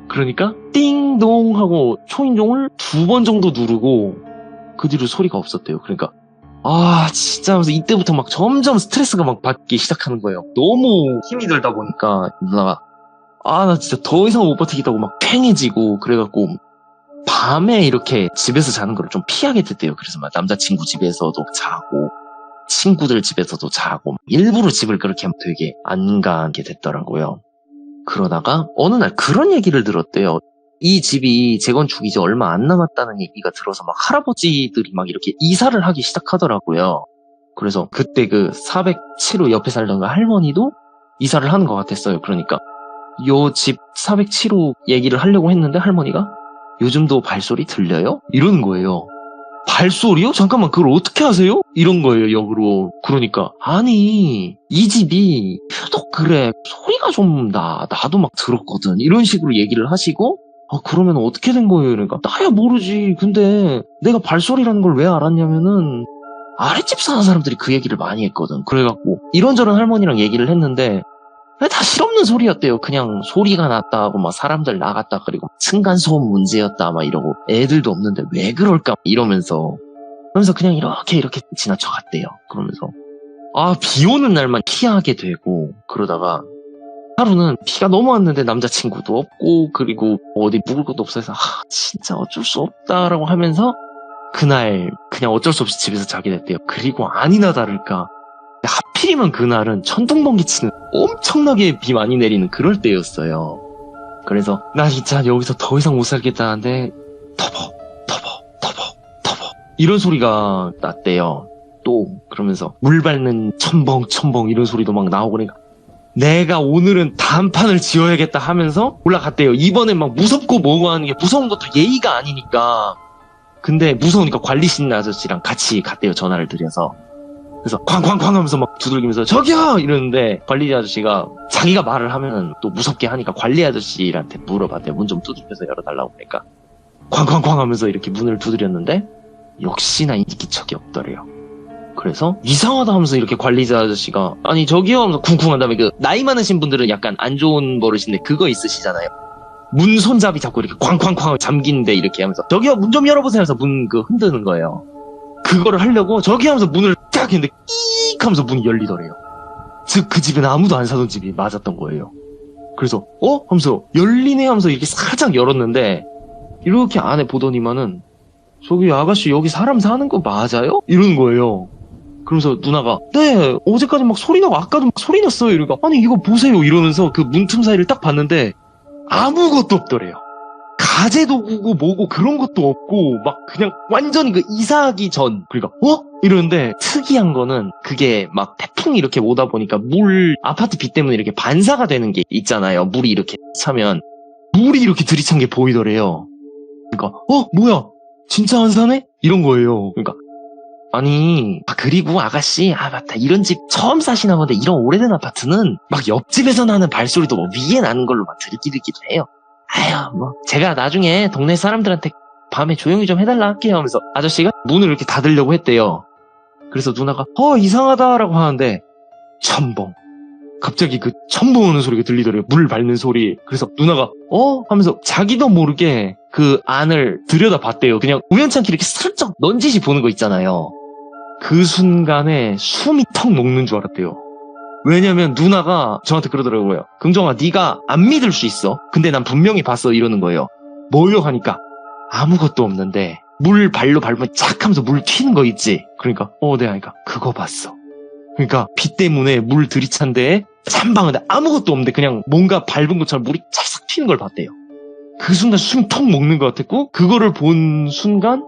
그러니까 띵동 하고 초인종을 2번 정도 누르고 그 뒤로 소리가 없었대요. 그러니까 진짜 하면서 이때부터 막 점점 스트레스가 막 받기 시작하는 거예요. 너무 힘이 들다 보니까 누나가 나 진짜 더 이상 못 버티겠다고 막 팽해지고 그래갖고 밤에 이렇게 집에서 자는 걸 좀 피하게 됐대요. 그래서 막 남자친구 집에서도 자고 친구들 집에서도 자고 일부러 집을 그렇게 되게 안 가게 됐더라고요. 그러다가 어느 날 그런 얘기를 들었대요. 이 집이 재건축이 이제 얼마 안 남았다는 얘기가 들어서 막 할아버지들이 막 이렇게 이사를 하기 시작하더라고요. 그래서 그때 그 407호 옆에 살던 그 할머니도 이사를 하는 것 같았어요. 그러니까 요 집 407호 얘기를 하려고 했는데 할머니가 요즘도 발소리 들려요? 이러는 거예요. 발소리요? 잠깐만 그걸 어떻게 하세요? 이런 거예요 역으로. 그러니까 아니 이 집이 유독 그래 소리가 좀 나도 막 들었거든 이런 식으로 얘기를 하시고 그러면 어떻게 된 거예요? 그러니까 나야 모르지. 근데 내가 발소리라는 걸 왜 알았냐면은 아랫집 사는 사람들이 그 얘기를 많이 했거든. 그래갖고 이런저런 할머니랑 얘기를 했는데 다 실없는 소리였대요. 그냥 소리가 났다 하고 막 사람들 나갔다 그리고 층간소음 문제였다 막 이러고 애들도 없는데 왜 그럴까 이러면서 그냥 이렇게 지나쳐갔대요. 그러면서 비 오는 날만 피하게 되고 그러다가 하루는 비가 너무 왔는데 남자친구도 없고 그리고 어디 묵을 것도 없어서 진짜 어쩔 수 없다라고 하면서 그날 그냥 어쩔 수 없이 집에서 자게 됐대요. 그리고 아니나 다를까 하필이면 그날은 천둥번개 치는 엄청나게 비 많이 내리는 그럴 때였어요. 그래서 나 진짜 여기서 더 이상 못 살겠다는데 터벅 이런 소리가 났대요. 또 그러면서 물 밟는 첨벙 이런 소리도 막 나오고 그러니까 내가 오늘은 단판을 지어야겠다 하면서 올라갔대요. 이번엔 막 무섭고 뭐고 하는 게 무서운 것도 예의가 아니니까. 근데 무서우니까 관리실 아저씨랑 같이 갔대요. 전화를 드려서. 그래서 쾅쾅쾅 하면서 막 두들기면서 저기요! 이러는데 관리 아저씨가 자기가 말을 하면 또 무섭게 하니까 관리 아저씨한테 물어봤대요. 문 좀 두들겨서 열어달라고 하니까 쾅쾅쾅 하면서 이렇게 문을 두드렸는데 역시나 인기척이 없더래요. 그래서 이상하다 하면서 이렇게 관리자 아저씨가 아니 저기요 하면서 쿵쿵 한 다음에 그 나이 많으신 분들은 약간 안 좋은 버릇인데 그거 있으시잖아요. 문 손잡이 잡고 이렇게 쾅쾅쾅 잠긴데 이렇게 하면서 저기요 문 좀 열어보세요 해서 문 그 흔드는 거예요. 그거를 하려고 저기 하면서 문을 딱 했는데 끼익 하면서 문이 열리더래요. 즉 그 집에는 아무도 안 사던 집이 맞았던 거예요. 그래서 하면서 열리네 하면서 이렇게 살짝 열었는데 이렇게 안에 보더니만은 저기 아가씨 여기 사람 사는 거 맞아요? 이러는 거예요. 그러면서 누나가 네 어제까지 막 소리 나고 아까도 막 소리 났어요. 이러니까 아니 이거 보세요 이러면서 그 문틈 사이를 딱 봤는데 아무것도 없더래요. 가재 도구고 뭐고 그런 것도 없고 막 그냥 완전히 그 이사하기 전 그러니까 이러는데 특이한 거는 그게 막 태풍이 이렇게 오다 보니까 물 아파트 비 때문에 이렇게 반사가 되는 게 있잖아요. 물이 이렇게 차면 물이 이렇게 들이찬 게 보이더래요. 그러니까 뭐야 진짜 안 사네? 이런 거예요. 그러니까 아니 그리고 아가씨 맞다 이런 집 처음 사시나 본데 이런 오래된 아파트는 막 옆집에서 나는 발소리도 뭐 위에 나는 걸로 막 들리기도 해요. 뭐 제가 나중에 동네 사람들한테 밤에 조용히 좀 해달라 할게요 하면서 아저씨가 문을 이렇게 닫으려고 했대요. 그래서 누나가 이상하다라고 하는데 첨벙 갑자기 그 첨벙 오는 소리가 들리더래요. 물 밟는 소리. 그래서 누나가 하면서 자기도 모르게 그 안을 들여다봤대요. 그냥 우연찮게 이렇게 살짝 넌지시 보는 거 있잖아요. 그 순간에 숨이 턱 녹는 줄 알았대요. 왜냐면 누나가 저한테 그러더라고요. 긍정아 네가 안 믿을 수 있어. 근데 난 분명히 봤어 이러는 거예요. 뭐요? 하니까 아무것도 없는데 물 발로 밟으면 착 하면서 물 튀는 거 있지. 그러니까 네 하니까 그거 봤어. 그러니까 비 때문에 물 들이찬 데에 찬방인데 아무것도 없는데 그냥 뭔가 밟은 것처럼 물이 찰싹 튀는 걸 봤대요. 그 순간 숨이 턱 먹는 것 같았고 그거를 본 순간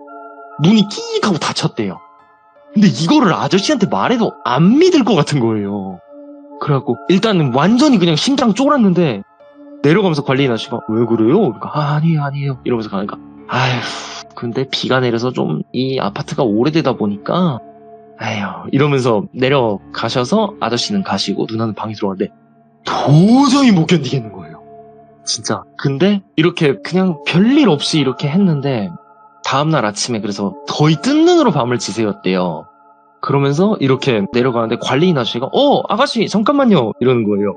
문이 끼익 하고 닫혔대요. 근데 이거를 아저씨한테 말해도 안 믿을 것 같은 거예요. 그래갖고 일단은 완전히 그냥 심장 쫄았는데 내려가면서 관리인 아저씨가 왜 그래요? 그러니까 아니에요 이러면서 가니까 아휴 근데 비가 내려서 좀 이 아파트가 오래되다 보니까 이러면서 내려가셔서 아저씨는 가시고 누나는 방에 들어갔는데 도저히 못 견디겠는 거예요. 진짜. 근데 이렇게 그냥 별일 없이 이렇게 했는데 다음날 아침에 그래서 거의 뜬 눈으로 밤을 지새웠대요. 그러면서 이렇게 내려가는데 관리인 아저씨가 아가씨 잠깐만요 이러는 거예요.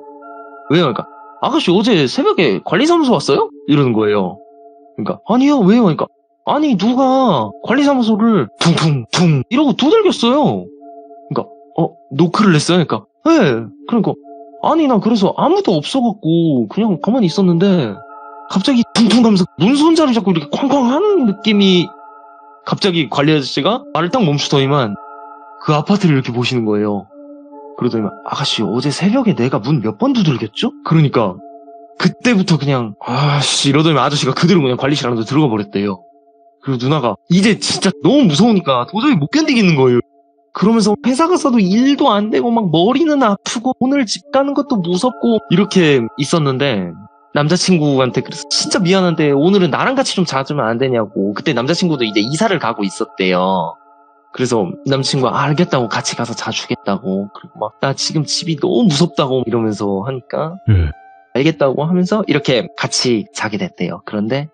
왜요? 그러니까 아가씨 어제 새벽에 관리사무소 왔어요? 이러는 거예요. 그러니까 아니요 왜요? 그러니까 아니 누가 관리사무소를 퉁퉁퉁 이러고 두들겼어요. 그러니까 노크를 냈어요. 그러니까 네. 그러니까 아니 나 그래서 아무도 없어갖고 그냥 가만히 있었는데 갑자기 퉁퉁 하면서 문 손잡이 잡고 이렇게 쾅쾅 하는 느낌이 갑자기 관리 아저씨가 말을 딱 멈추더니만 그 아파트를 이렇게 보시는 거예요. 그러더니만 아가씨 어제 새벽에 내가 문 몇 번 두들겼죠? 그러니까 그때부터 그냥 아씨 이러더니 아저씨가 그대로 그냥 관리실 안으로 들어가 버렸대요. 그리고 누나가 이제 진짜 너무 무서우니까 도저히 못 견디겠는 거예요. 그러면서 회사 가서도 일도 안 되고 막 머리는 아프고 오늘 집 가는 것도 무섭고 이렇게 있었는데 남자친구한테 그래서 진짜 미안한데 오늘은 나랑 같이 좀 자주면 안 되냐고. 그때 남자친구도 이제 이사를 가고 있었대요. 그래서 남자친구가 알겠다고 같이 가서 자주겠다고. 그리고 막 나 지금 집이 너무 무섭다고 이러면서 하니까 알겠다고 하면서 이렇게 같이 자게 됐대요. 그런데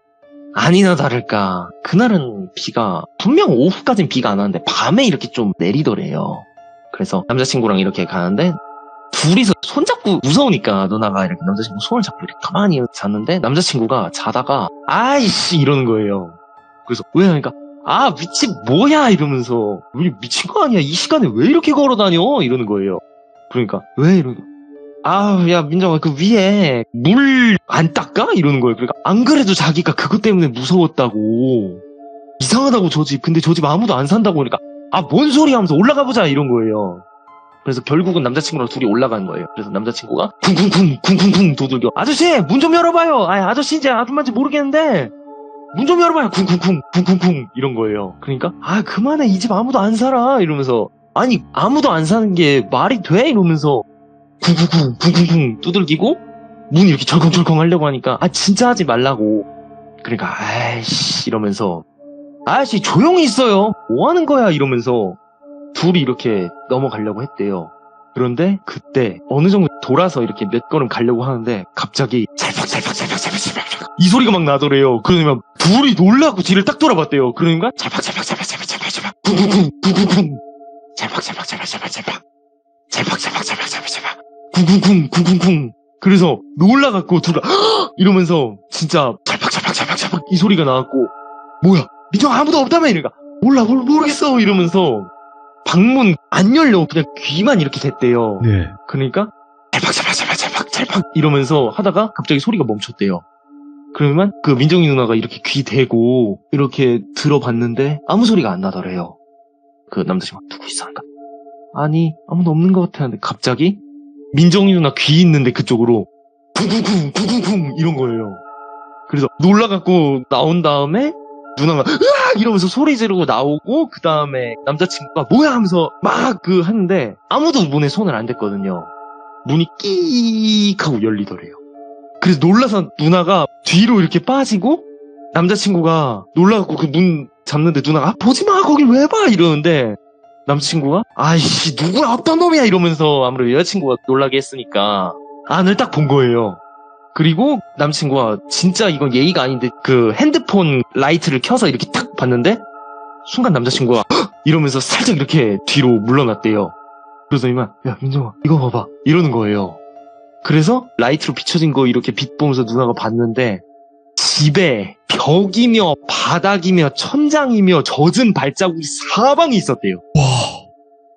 아니나 다를까 그날은 비가 분명 오후까진 비가 안 왔는데 밤에 이렇게 좀 내리더래요. 그래서 남자친구랑 이렇게 가는데 둘이서 손잡고 무서우니까 누나가 이렇게 남자친구 손을 잡고 이렇게 가만히 잤는데 남자친구가 자다가 아이씨 이러는 거예요. 그래서 왜 하니까 미친 뭐야 이러면서 우리 미친 거 아니야 이 시간에 왜 이렇게 걸어다녀 이러는 거예요. 그러니까 왜 이러는 야 민정아 그 위에 물 안 닦아? 이러는 거예요. 그러니까 안 그래도 자기가 그것 때문에 무서웠다고. 이상하다고 저 집. 근데 저 집 아무도 안 산다고 그러니까 뭔 소리야 하면서 올라가 보자 이런 거예요. 그래서 결국은 남자친구랑 둘이 올라간 거예요. 그래서 남자친구가 쿵쿵쿵 두들겨 아저씨 문 좀 열어봐요. 아저씨인지 아줌마인지 모르겠는데 문 좀 열어봐요. 쿵쿵쿵 이런 거예요. 그러니까 그만해 이 집 아무도 안 살아 이러면서 아니 아무도 안 사는 게 말이 돼 이러면서 쿵쿵쿵 두들기고 문 이렇게 절컹절컹 하려고 하니까 진짜 하지 말라고. 그러니까 아이씨 이러면서 아저씨 조용히 있어요 뭐 하는 거야 이러면서 둘이 이렇게 넘어가려고 했대요. 그런데 그때 어느 정도 돌아서 이렇게 몇 걸음 가려고 하는데 갑자기 찰팍 이 소리가 막 나더래요. 그러면 둘이 놀라고 뒤를 딱 돌아봤대요. 그러니까 찰팍 쿵쿵쿵 쿵쿵쿵 그래서 놀라갖고 둘 다 이러면서 진짜 찰팍 이 소리가 나왔고 뭐야 민정 아무도 없다며 이러니까 몰라 모르겠어 이러면서 방문 안 열려 그냥 귀만 이렇게 댔대요. 네. 그러니까 찰팍 이러면서 하다가 갑자기 소리가 멈췄대요. 그러면 그 민정이 누나가 이렇게 귀 대고 이렇게 들어봤는데 아무 소리가 안 나더래요. 그 남자친구가 누구 있어? 그러니까 아니 아무도 없는 것 같아 하는데 갑자기 민정이 누나 귀 있는데 그쪽으로 쿵쿵쿵 이런 거예요. 그래서 놀라갖고 나온 다음에 누나가 으악 이러면서 소리 지르고 나오고 그 다음에 남자친구가 뭐야 하면서 막 하는데 아무도 문에 손을 안 댔거든요. 문이 끼익 하고 열리더래요. 그래서 놀라서 누나가 뒤로 이렇게 빠지고 남자친구가 놀라갖고 그 문 잡는데 누나가 보지마 거길 왜 봐 이러는데 남자친구가 아이씨 누구야 어떤 놈이야 이러면서 아무래도 여자친구가 놀라게 했으니까 안을 딱 본 거예요. 그리고 남자친구가 진짜 이건 예의가 아닌데 그 핸드폰 라이트를 켜서 이렇게 딱 봤는데 순간 남자친구가 헉! 이러면서 살짝 이렇게 뒤로 물러났대요. 그래서 이만 야 민정아 이거 봐봐 이러는 거예요. 그래서 라이트로 비춰진 거 이렇게 빛 보면서 누나가 봤는데 집에 벽이며 바닥이며 천장이며 젖은 발자국이 사방에 있었대요. 와.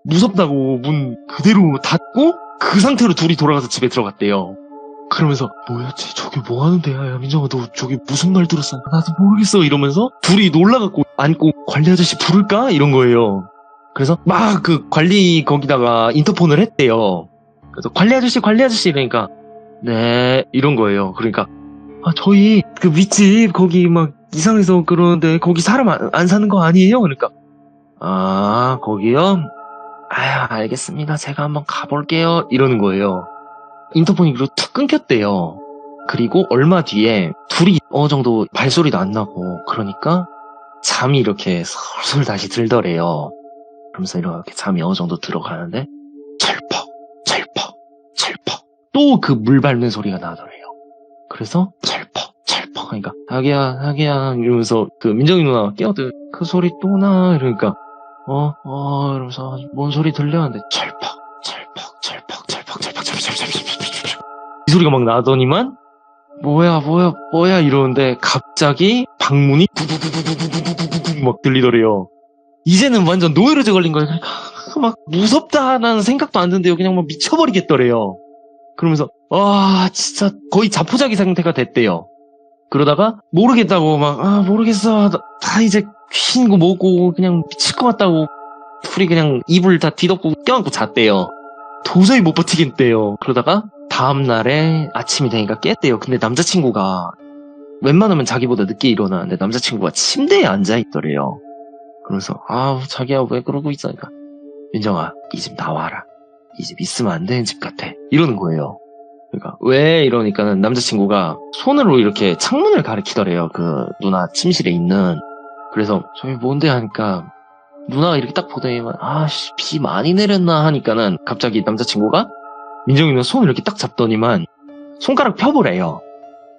무섭다고 문 그대로 닫고 그 상태로 둘이 돌아가서 집에 들어갔대요. 그러면서 뭐였지? 저게 뭐 하는 데야? 야 민정아 너 저게 무슨 말 들었어? 나도 모르겠어 이러면서 둘이 놀라갖고 안고 관리 아저씨 부를까? 이런 거예요. 그래서 막 그 관리 거기다가 인터폰을 했대요. 그래서 관리 아저씨 이러니까 네 이런 거예요. 그러니까 저희 그 윗집 거기 막 이상해서 그러는데 거기 사람 안 사는 거 아니에요? 그러니까 거기요? 알겠습니다. 제가 한번 가볼게요. 이러는 거예요. 인터폰이 그리고 툭 끊겼대요. 그리고 얼마 뒤에 둘이 어느 정도 발소리도 안 나고 그러니까 잠이 이렇게 솔솔 다시 들더래요. 그러면서 이렇게 잠이 어느 정도 들어가는데 철퍽 또 그 물 밟는 소리가 나더래요. 그래서 철퍽 하니까 자기야 이러면서 그 민정이 누나가 깨어들 그 소리 또 나 이러니까 이러면서 뭔 소리 들려는데 철퍽 이 소리가 막 나더니만 뭐야 이러는데 갑자기 방문이 구구구구구구구구구 막 들리더래요. 이제는 완전 노이로제 걸린 거예요. 막 무섭다라는 생각도 안 드는데요. 그냥 막 미쳐버리겠더래요. 그러면서 진짜 거의 자포자기 상태가 됐대요. 그러다가 모르겠다고 막 모르겠어 다 이제 귀신고 뭐고 그냥 미칠 것 같다고 둘이 그냥 이불 다 뒤덮고 껴안고 잤대요. 도저히 못 버티겠대요. 그러다가 다음날에 아침이 되니까 깼대요. 근데 남자친구가 웬만하면 자기보다 늦게 일어나는데 남자친구가 침대에 앉아있더래요. 그래서 자기야 왜 그러고 있어? 그러니까 민정아 이 집 나와라. 이 집 있으면 안 되는 집 같아. 이러는 거예요. 그러니까 왜 이러니까는 남자친구가 손으로 이렇게 창문을 가리키더래요. 그 누나 침실에 있는. 그래서 저기 뭔데 하니까 누나가 이렇게 딱 보더니만 비 많이 내렸나 하니까는 갑자기 남자친구가 민정이는 손을 이렇게 딱 잡더니만 손가락 펴보래요.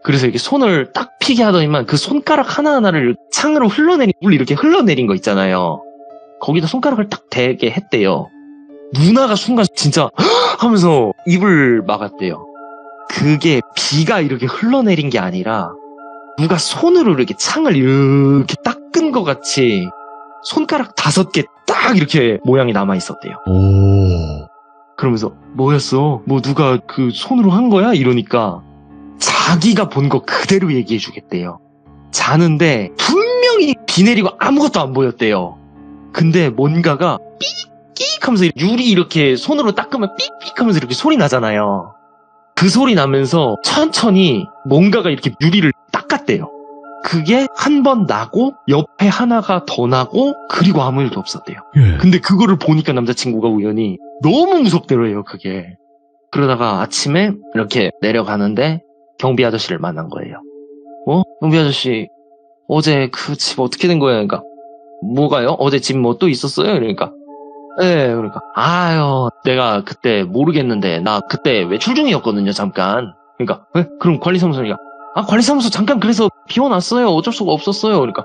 그래서 이렇게 손을 딱 피게 하더니만 그 손가락 하나하나를 창으로 물 이렇게 흘러내린 거 있잖아요. 거기다 손가락을 딱 대게 했대요. 누나가 순간 진짜 하면서 입을 막았대요. 그게 비가 이렇게 흘러내린 게 아니라 누가 손으로 이렇게 창을 이렇게 닦은 것 같이 손가락 5개 딱 이렇게 모양이 남아있었대요. 오. 그러면서 뭐였어? 뭐 누가 그 손으로 한 거야? 이러니까 자기가 본 거 그대로 얘기해 주겠대요. 자는데 분명히 비 내리고 아무것도 안 보였대요. 근데 뭔가가 삑삑 하면서 유리 이렇게 손으로 닦으면 삑삑 하면서 이렇게 소리 나잖아요. 그 소리 나면서 천천히 뭔가가 이렇게 유리를 닦았대요. 그게 한 번 나고 옆에 하나가 더 나고 그리고 아무 일도 없었대요. 예. 근데 그거를 보니까 남자친구가 우연히 너무 무섭더래요, 그게. 그러다가 아침에 이렇게 내려가는데 경비 아저씨를 만난 거예요. 경비 아저씨, 어제 그 집 어떻게 된 거예요? 그러니까, 뭐가요? 어제 집 뭐 또 있었어요? 그러니까, 네, 그러니까, 내가 그때 모르겠는데, 나 그때 외출 중이었거든요, 잠깐. 그러니까, 그럼 관리사무소니까, 관리사무소 잠깐 그래서 비워놨어요. 어쩔 수가 없었어요. 그러니까,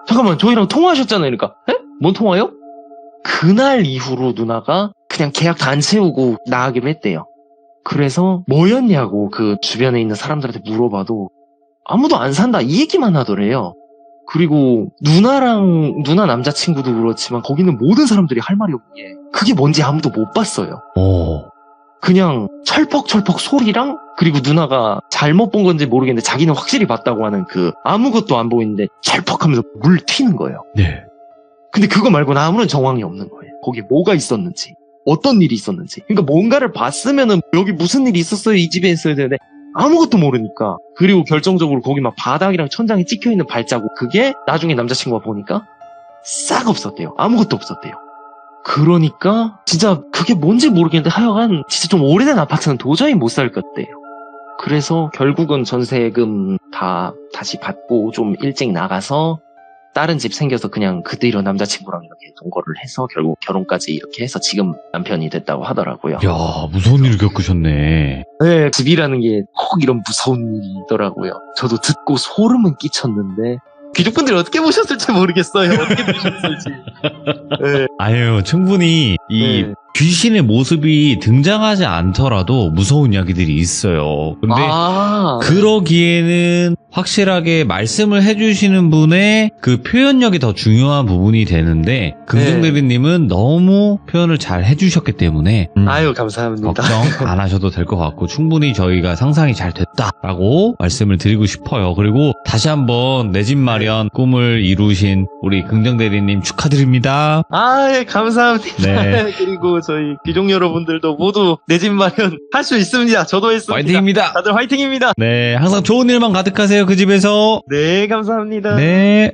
잠깐만, 저희랑 통화하셨잖아요. 그러니까, 뭔 통화요? 그날 이후로 누나가 그냥 계약 다 안 채우고 나가기로 했대요. 그래서 뭐였냐고 그 주변에 있는 사람들한테 물어봐도 아무도 안 산다 이 얘기만 하더래요. 그리고 누나 남자친구도 그렇지만 거기는 모든 사람들이 할 말이 없기에 그게 뭔지 아무도 못 봤어요. 그냥 철퍽철퍽 소리랑 그리고 누나가 잘못 본 건지 모르겠는데 자기는 확실히 봤다고 하는 그 아무것도 안 보이는데 철퍽하면서 물 튀는 거예요. 네. 근데 그거 말고는 아무런 정황이 없는 거예요. 거기에 뭐가 있었는지 어떤 일이 있었는지. 그러니까 뭔가를 봤으면은 여기 무슨 일이 있었어요 이 집에 있어야 되는데 아무것도 모르니까. 그리고 결정적으로 거기 막 바닥이랑 천장에 찍혀있는 발자국 그게 나중에 남자친구가 보니까 싹 없었대요. 아무것도 없었대요. 그러니까 진짜 그게 뭔지 모르겠는데 하여간 진짜 좀 오래된 아파트는 도저히 못 살 것 같대요. 그래서 결국은 전세금 다 다시 받고 좀 일찍 나가서 다른 집 생겨서 그냥 그대로 남자친구랑 이렇게 동거를 해서 결국 결혼까지 이렇게 해서 지금 남편이 됐다고 하더라고요. 야, 무서운 일을 겪으셨네. 네, 집이라는 게 꼭 이런 무서운 일이더라고요. 저도 듣고 소름은 끼쳤는데 귀족분들이 어떻게 보셨을지 모르겠어요. 어떻게 보셨을지. 네. 아유, 충분히 이 네. 귀신의 모습이 등장하지 않더라도 무서운 이야기들이 있어요. 근데 그러기에는 확실하게 말씀을 해주시는 분의 그 표현력이 더 중요한 부분이 되는데 긍정대리님은 너무 표현을 잘 해주셨기 때문에 아유 감사합니다. 걱정 안 하셔도 될 것 같고 충분히 저희가 상상이 잘 됐다라고 말씀을 드리고 싶어요. 그리고 다시 한번 내 집 마련 꿈을 이루신 우리 긍정대리님 축하드립니다. 예, 감사합니다. 네. 그리고 저희 귀족 여러분들도 모두 내 집 마련 할 수 있습니다. 저도 했습니다. 화이팅입니다. 다들 화이팅입니다. 네, 항상 좋은 일만 가득하세요. 그 집에서. 네, 감사합니다. 네.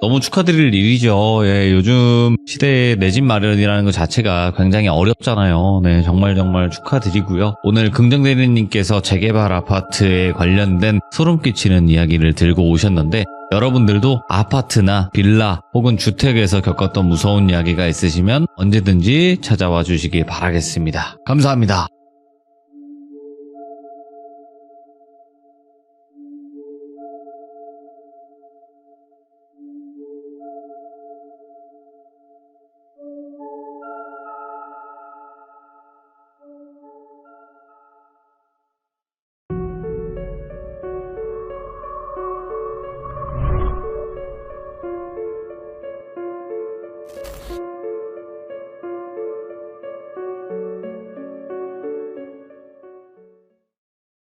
너무 축하드릴 일이죠. 예, 요즘 시대에 내 집 마련이라는 것 자체가 굉장히 어렵잖아요. 네, 정말 축하드리고요. 오늘 긍정대리님께서 재개발 아파트에 관련된 소름 끼치는 이야기를 들고 오셨는데 여러분들도 아파트나 빌라 혹은 주택에서 겪었던 무서운 이야기가 있으시면 언제든지 찾아와 주시길 바라겠습니다. 감사합니다.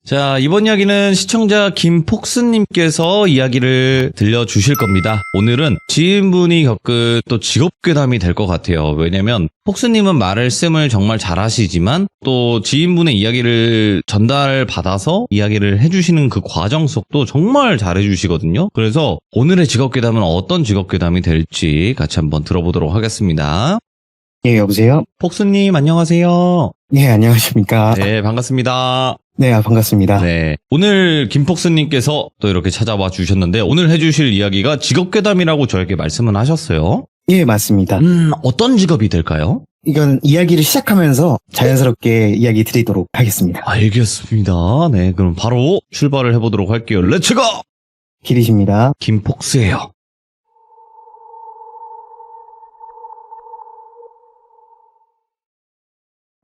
자, 이번 이야기는 시청자 김폭스님께서 이야기를 들려주실 겁니다. 오늘은 지인분이 겪은 또 직업괴담이 될 것 같아요. 왜냐면 폭스님은 말씀을 정말 잘하시지만 또 지인분의 이야기를 전달받아서 이야기를 해주시는 그 과정 속도 정말 잘해주시거든요. 그래서 오늘의 직업괴담은 어떤 직업괴담이 될지 같이 한번 들어보도록 하겠습니다. 예, 여보세요? 폭스님 안녕하세요. 예, 안녕하십니까? 네, 반갑습니다. 네, 반갑습니다. 네. 오늘 김폭스님께서 또 이렇게 찾아와 주셨는데 오늘 해주실 이야기가 직업괴담이라고 저에게 말씀은 하셨어요. 예, 맞습니다. 어떤 직업이 될까요? 이건 이야기를 시작하면서 자연스럽게 이야기 드리도록 하겠습니다. 알겠습니다. 네, 그럼 바로 출발을 해보도록 할게요. 렛츠고! 길이십니다. 김폭스예요.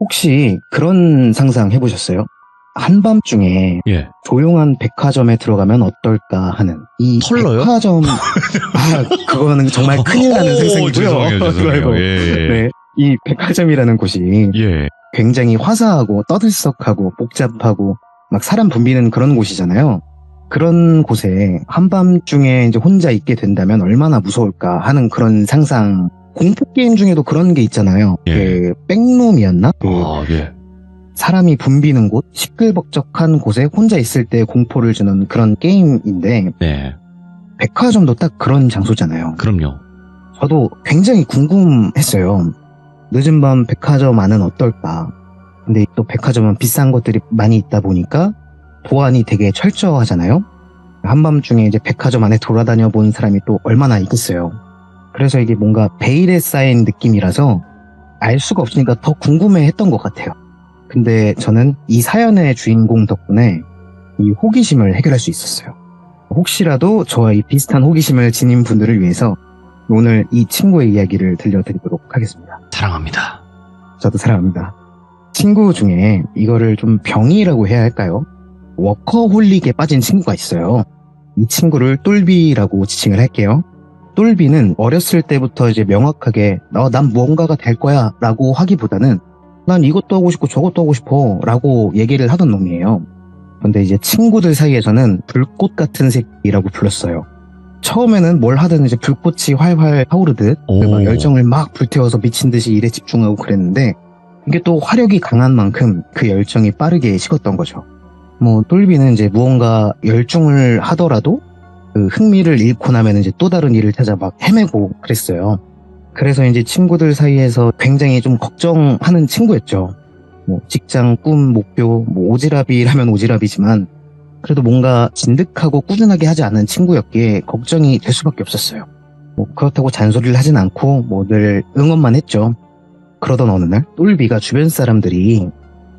혹시 그런 상상 해보셨어요? 한밤중에 예. 조용한 백화점에 들어가면 어떨까 하는 이 털러요? 백화점 그거는 정말 큰일 나는 상상이고요. 죄송해요. 예. 네, 이 백화점이라는 곳이 예. 굉장히 화사하고 떠들썩하고 복잡하고 막 사람 붐비는 그런 곳이잖아요. 그런 곳에 한밤중에 이제 혼자 있게 된다면 얼마나 무서울까 하는 그런 상상. 공포 게임 중에도 그런 게 있잖아요. 예. 그 백룸이었나? 예. 사람이 붐비는 곳, 시끌벅적한 곳에 혼자 있을 때 공포를 주는 그런 게임인데 네. 백화점도 딱 그런 장소잖아요. 그럼요. 저도 굉장히 궁금했어요. 늦은 밤 백화점 안은 어떨까? 근데 또 백화점은 비싼 것들이 많이 있다 보니까 보안이 되게 철저하잖아요. 한밤중에 이제 백화점 안에 돌아다녀 본 사람이 또 얼마나 있겠어요. 그래서 이게 뭔가 베일에 쌓인 느낌이라서 알 수가 없으니까 더 궁금해했던 것 같아요. 근데 저는 이 사연의 주인공 덕분에 이 호기심을 해결할 수 있었어요. 혹시라도 저와 이 비슷한 호기심을 지닌 분들을 위해서 오늘 이 친구의 이야기를 들려드리도록 하겠습니다. 사랑합니다. 저도 사랑합니다. 친구 중에 이거를 좀 병이라고 해야 할까요? 워커홀릭에 빠진 친구가 있어요. 이 친구를 똘비라고 지칭을 할게요. 똘비는 어렸을 때부터 이제 명확하게 난 무언가가 될 거야 라고 하기보다는 난 이것도 하고 싶고 저것도 하고 싶어 라고 얘기를 하던 놈이에요. 근데 이제 친구들 사이에서는 불꽃 같은 새끼라고 불렀어요. 처음에는 뭘 하든 이제 불꽃이 활활 타오르듯 막 열정을 막 불태워서 미친 듯이 일에 집중하고 그랬는데 이게 또 화력이 강한 만큼 그 열정이 빠르게 식었던 거죠. 뭐 똘비는 이제 무언가 열중을 하더라도 그 흥미를 잃고 나면 이제 또 다른 일을 찾아 막 헤매고 그랬어요. 그래서 이제 친구들 사이에서 굉장히 좀 걱정하는 친구였죠. 뭐 직장, 꿈, 목표, 뭐 오지랖이라면 오지랖이지만 그래도 뭔가 진득하고 꾸준하게 하지 않은 친구였기에 걱정이 될 수밖에 없었어요. 뭐 그렇다고 잔소리를 하진 않고 뭐 늘 응원만 했죠. 그러던 어느 날 똘비가 주변 사람들이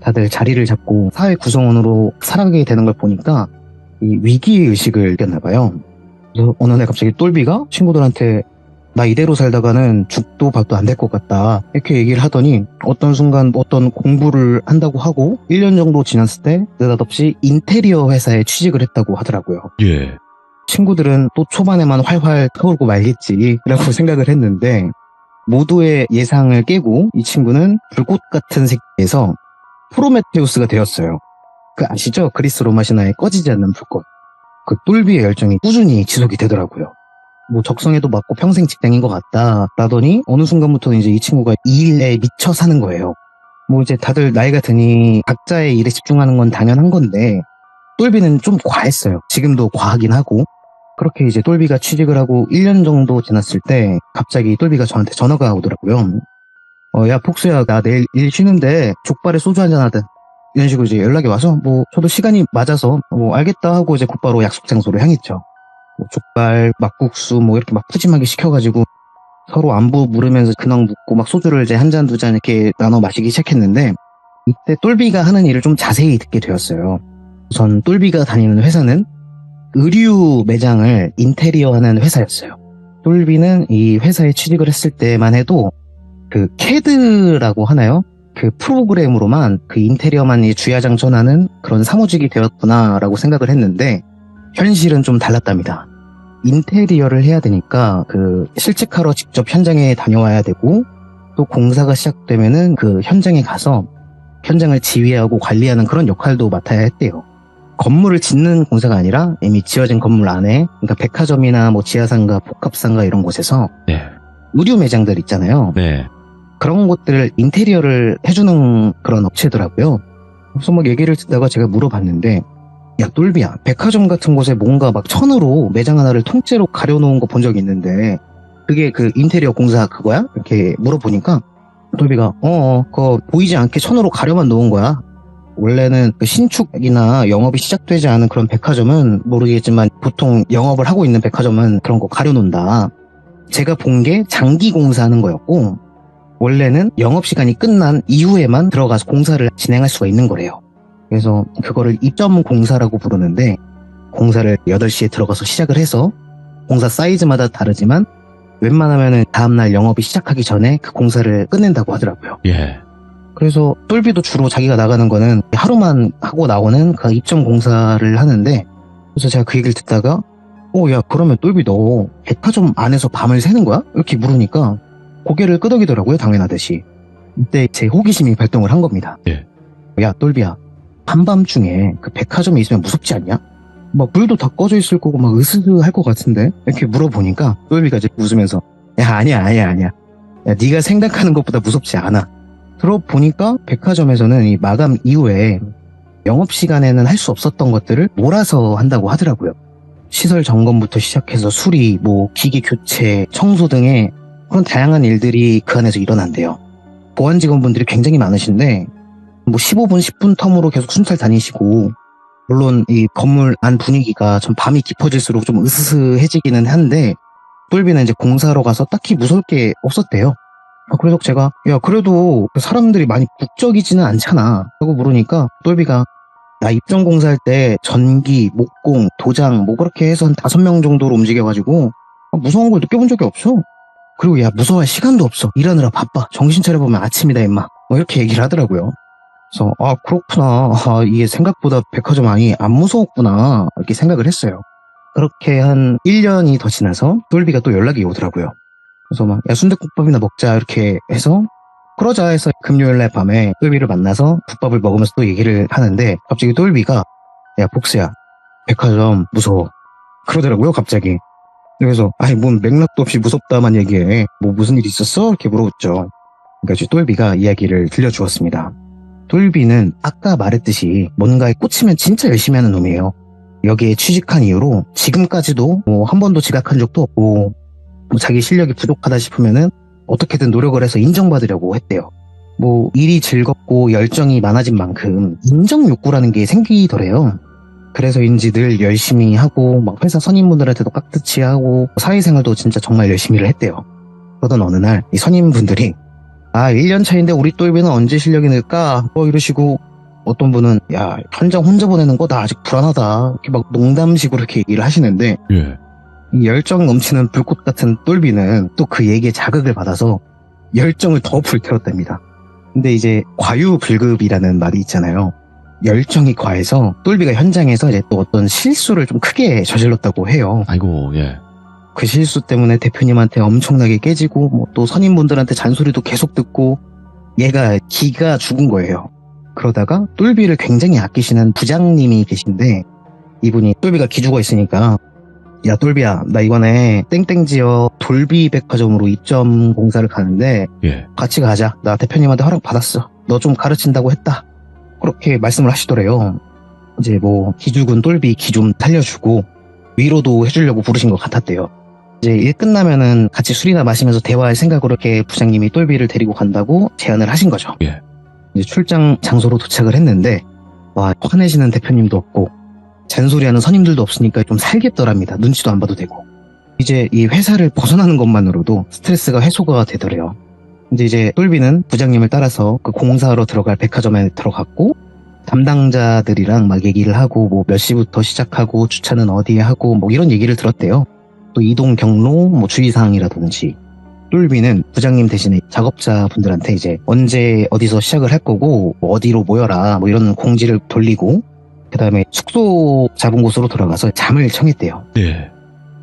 다들 자리를 잡고 사회 구성원으로 살아가게 되는 걸 보니까 이 위기의식을 느꼈나 봐요. 그래서 어느 날 갑자기 똘비가 친구들한테 나 이대로 살다가는 죽도 밥도 안 될 것 같다 이렇게 얘기를 하더니 어떤 순간 어떤 공부를 한다고 하고 1년 정도 지났을 때 느닷없이 인테리어 회사에 취직을 했다고 하더라고요. 예. 친구들은 또 초반에만 활활 타오르고 말겠지라고 생각을 했는데 모두의 예상을 깨고 이 친구는 불꽃 같은 새끼에서 프로메테우스가 되었어요. 그 아시죠? 그리스 로마 신화에 꺼지지 않는 불꽃. 그 똘비의 열정이 꾸준히 지속이 되더라고요. 뭐 적성에도 맞고 평생 직장인 것 같다 라더니 어느 순간부터 이제 이 친구가 이 일에 미쳐 사는 거예요. 뭐 이제 다들 나이가 드니 각자의 일에 집중하는 건 당연한 건데 똘비는 좀 과했어요. 지금도 과하긴 하고. 그렇게 이제 똘비가 취직을 하고 1년 정도 지났을 때 갑자기 똘비가 저한테 전화가 오더라고요. 야 폭수야 나 내일 일 쉬는데 족발에 소주 한잔 하든 이런 식으로 이제 연락이 와서 뭐 저도 시간이 맞아서 뭐 알겠다 하고 이제 곧바로 약속 장소로 향했죠. 뭐 족발, 막국수 뭐 이렇게 막 푸짐하게 시켜가지고 서로 안부 물으면서 근황 묻고 막 소주를 이제 한 잔 두 잔 이렇게 나눠 마시기 시작했는데 이때 똘비가 하는 일을 좀 자세히 듣게 되었어요. 우선 똘비가 다니는 회사는 의류 매장을 인테리어하는 회사였어요. 똘비는 이 회사에 취직을 했을 때만 해도 그 CAD라고 하나요? 그 프로그램으로만 그 인테리어만 주야장천하는 그런 사무직이 되었구나라고 생각을 했는데 현실은 좀 달랐답니다. 인테리어를 해야 되니까 그 실직하러 직접 현장에 다녀와야 되고 또 공사가 시작되면은 그 현장에 가서 현장을 지휘하고 관리하는 그런 역할도 맡아야 했대요. 건물을 짓는 공사가 아니라 이미 지어진 건물 안에, 그러니까 백화점이나 뭐 지하상가, 복합상가 이런 곳에서 네. 의류 매장들 있잖아요. 네. 그런 곳들을 인테리어를 해주는 그런 업체더라고요. 그래서 막 얘기를 듣다가 제가 물어봤는데, 야, 똘비야, 백화점 같은 곳에 뭔가 막 천으로 매장 하나를 통째로 가려놓은 거 본 적 있는데, 그게 그 인테리어 공사 그거야? 이렇게 물어보니까, 똘비가, 그거 보이지 않게 천으로 가려만 놓은 거야. 원래는 그 신축이나 영업이 시작되지 않은 그런 백화점은 모르겠지만, 보통 영업을 하고 있는 백화점은 그런 거 가려놓는다. 제가 본 게 장기 공사하는 거였고, 원래는 영업시간이 끝난 이후에만 들어가서 공사를 진행할 수가 있는 거래요. 그래서 그거를 입점 공사라고 부르는데, 공사를 8시에 들어가서 시작을 해서 공사 사이즈마다 다르지만 웬만하면 다음날 영업이 시작하기 전에 그 공사를 끝낸다고 하더라고요. 예. 그래서 똘비도 주로 자기가 나가는 거는 하루만 하고 나오는 그 입점 공사를 하는데, 그래서 제가 그 얘기를 듣다가 야, 그러면 똘비 너 백화점 안에서 밤을 새는 거야? 이렇게 물으니까 고개를 끄덕이더라고요, 당연하듯이. 이때 제 호기심이 발동을 한 겁니다. 예. 야, 똘비야, 한밤중에 그 백화점에 있으면 무섭지 않냐? 막 불도 다 꺼져 있을 거고 막 으스스할 것 같은데? 이렇게 물어보니까 똘비가 이제 웃으면서, 야, 아니야. 야, 네가 생각하는 것보다 무섭지 않아. 들어보니까 백화점에서는 이 마감 이후에 영업시간에는 할 수 없었던 것들을 몰아서 한다고 하더라고요. 시설 점검부터 시작해서 수리, 뭐 기계 교체, 청소 등의 그런 다양한 일들이 그 안에서 일어난대요. 보안 직원분들이 굉장히 많으신데 뭐 15분, 10분 텀으로 계속 순찰 다니시고, 물론 이 건물 안 분위기가 좀 밤이 깊어질수록 좀 으스스해지기는 한데, 똘비는 이제 공사하러 가서 딱히 무서울 게 없었대요. 그래서 제가, 야, 그래도 사람들이 많이 북적이지는 않잖아 하고 물으니까 똘비가, 나 입점 공사할 때 전기, 목공, 도장 뭐 그렇게 해서 한 5명 정도로 움직여가지고 무서운 걸 느껴본 적이 없어. 그리고 야, 무서워할 시간도 없어. 일하느라 바빠. 정신 차려보면 아침이다 임마. 뭐 이렇게 얘기를 하더라고요. 그래서 그렇구나. 이게 생각보다 백화점 안이 안 무서웠구나 이렇게 생각을 했어요. 그렇게 한 1년이 더 지나서 똘비가 또 연락이 오더라고요. 그래서 막, 야, 순댓국밥이나 먹자 이렇게 해서, 그러자 해서 금요일날 밤에 똘비를 만나서 국밥을 먹으면서 또 얘기를 하는데, 갑자기 똘비가, 야, 복수야, 백화점 무서워 그러더라고요, 갑자기. 그래서 뭔 맥락도 없이 무섭다만 얘기해. 뭐 무슨 일 있었어? 이렇게 물어봤죠. 그러니까 똘비가 이야기를 들려주었습니다. 똘비는 아까 말했듯이 뭔가에 꽂히면 진짜 열심히 하는 놈이에요. 여기에 취직한 이후로 지금까지도 뭐 한 번도 지각한 적도 없고, 뭐 자기 실력이 부족하다 싶으면은 어떻게든 노력을 해서 인정받으려고 했대요. 뭐 일이 즐겁고 열정이 많아진 만큼 인정 욕구라는 게 생기더래요. 그래서인지 늘 열심히 하고 막 회사 선임분들한테도 깍듯이 하고 사회생활도 진짜 정말 열심히를 했대요. 그러던 어느 날 이 선임분들이 1년 차인데 우리 똘비는 언제 실력이 늘까? 이러시고, 어떤 분은 야, 현장 혼자 보내는 거 나 아직 불안하다 이렇게 막 농담식으로 이렇게 얘기를 하시는데, 예. 이 열정 넘치는 불꽃 같은 똘비는 또 그 얘기에 자극을 받아서 열정을 더 불태웠답니다. 근데 이제 과유불급이라는 말이 있잖아요. 열정이 과해서 똘비가 현장에서 이제 또 어떤 실수를 좀 크게 저질렀다고 해요. 아이고, 예. 그 실수 때문에 대표님한테 엄청나게 깨지고, 뭐 또 선임분들한테 잔소리도 계속 듣고, 얘가 기가 죽은 거예요. 그러다가 똘비를 굉장히 아끼시는 부장님이 계신데, 이분이 똘비가 기죽어 있으니까, 야, 똘비야, 나 이번에 땡땡지역 돌비 백화점으로 입점 공사를 가는데, 예. 같이 가자. 나 대표님한테 허락 받았어. 너 좀 가르친다고 했다. 그렇게 말씀을 하시더래요. 이제 뭐 기죽은 똘비 기 좀 살려주고 위로도 해주려고 부르신 것 같았대요. 이제 일 끝나면은 같이 술이나 마시면서 대화할 생각으로 이렇게 부장님이 똘비를 데리고 간다고 제안을 하신 거죠. 예. 이제 출장 장소로 도착을 했는데, 화내시는 대표님도 없고 잔소리하는 선임들도 없으니까 좀 살겠더랍니다. 눈치도 안 봐도 되고. 이제 이 회사를 벗어나는 것만으로도 스트레스가 해소가 되더래요. 이제 똘비는 부장님을 따라서 그 공사하러 들어갈 백화점에 들어갔고, 담당자들이랑 막 얘기를 하고, 뭐 몇 시부터 시작하고 주차는 어디에 하고 뭐 이런 얘기를 들었대요. 또 이동 경로, 뭐 주의사항이라든지. 똘비는 부장님 대신에 작업자분들한테 이제 언제 어디서 시작을 할 거고 뭐 어디로 모여라 뭐 이런 공지를 돌리고, 그 다음에 숙소 잡은 곳으로 돌아가서 잠을 청했대요. 예.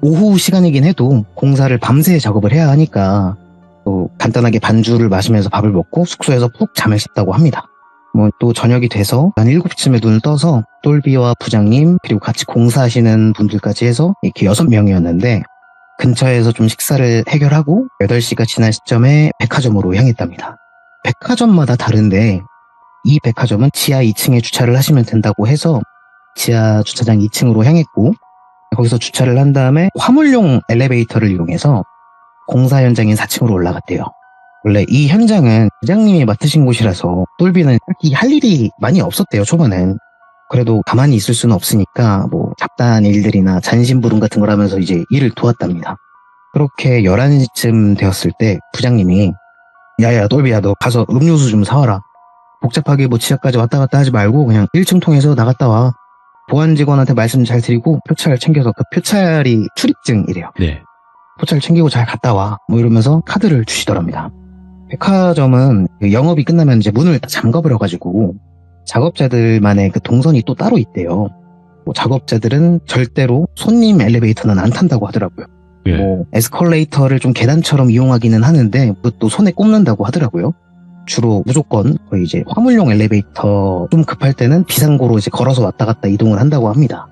오후 시간이긴 해도 공사를 밤새 작업을 해야 하니까 또 간단하게 반주를 마시면서 밥을 먹고 숙소에서 푹 잠을 잤다고 합니다. 뭐 또 저녁이 돼서 한 7시쯤에 눈을 떠서 똘비와 부장님 그리고 같이 공사하시는 분들까지 해서 이렇게 6명이었는데 근처에서 좀 식사를 해결하고 8시가 지난 시점에 백화점으로 향했답니다. 백화점마다 다른데 이 백화점은 지하 2층에 주차를 하시면 된다고 해서 지하 주차장 2층으로 향했고 거기서 주차를 한 다음에 화물용 엘리베이터를 이용해서 공사 현장인 4층으로 올라갔대요. 원래 이 현장은 부장님이 맡으신 곳이라서 똘비는 딱히 할 일이 많이 없었대요, 초반엔. 그래도 가만히 있을 수는 없으니까 뭐 잡다한 일들이나 잔심부름 같은 걸 하면서 이제 일을 도왔답니다. 그렇게 11시쯤 되었을 때 부장님이 야야 똘비야 너 가서 음료수 좀 사와라. 복잡하게 뭐 지하까지 왔다 갔다 하지 말고 그냥 1층 통해서 나갔다 와. 보안 직원한테 말씀 잘 드리고 표차를 챙겨서 그 표차리 출입증이래요. 네. 표차를 챙기고 잘 갔다 와. 뭐 이러면서 카드를 주시더랍니다. 백화점은 그 영업이 끝나면 이제 문을 다 잠가버려가지고 작업자들만의 그 동선이 또 따로 있대요. 뭐 작업자들은 절대로 손님 엘리베이터는 안 탄다고 하더라고요. 예. 뭐 에스컬레이터를 좀 계단처럼 이용하기는 하는데 그것도 손에 꼽는다고 하더라고요. 주로 무조건 거의 이제 화물용 엘리베이터 좀 급할 때는 비상구로 이제 걸어서 왔다 갔다 이동을 한다고 합니다.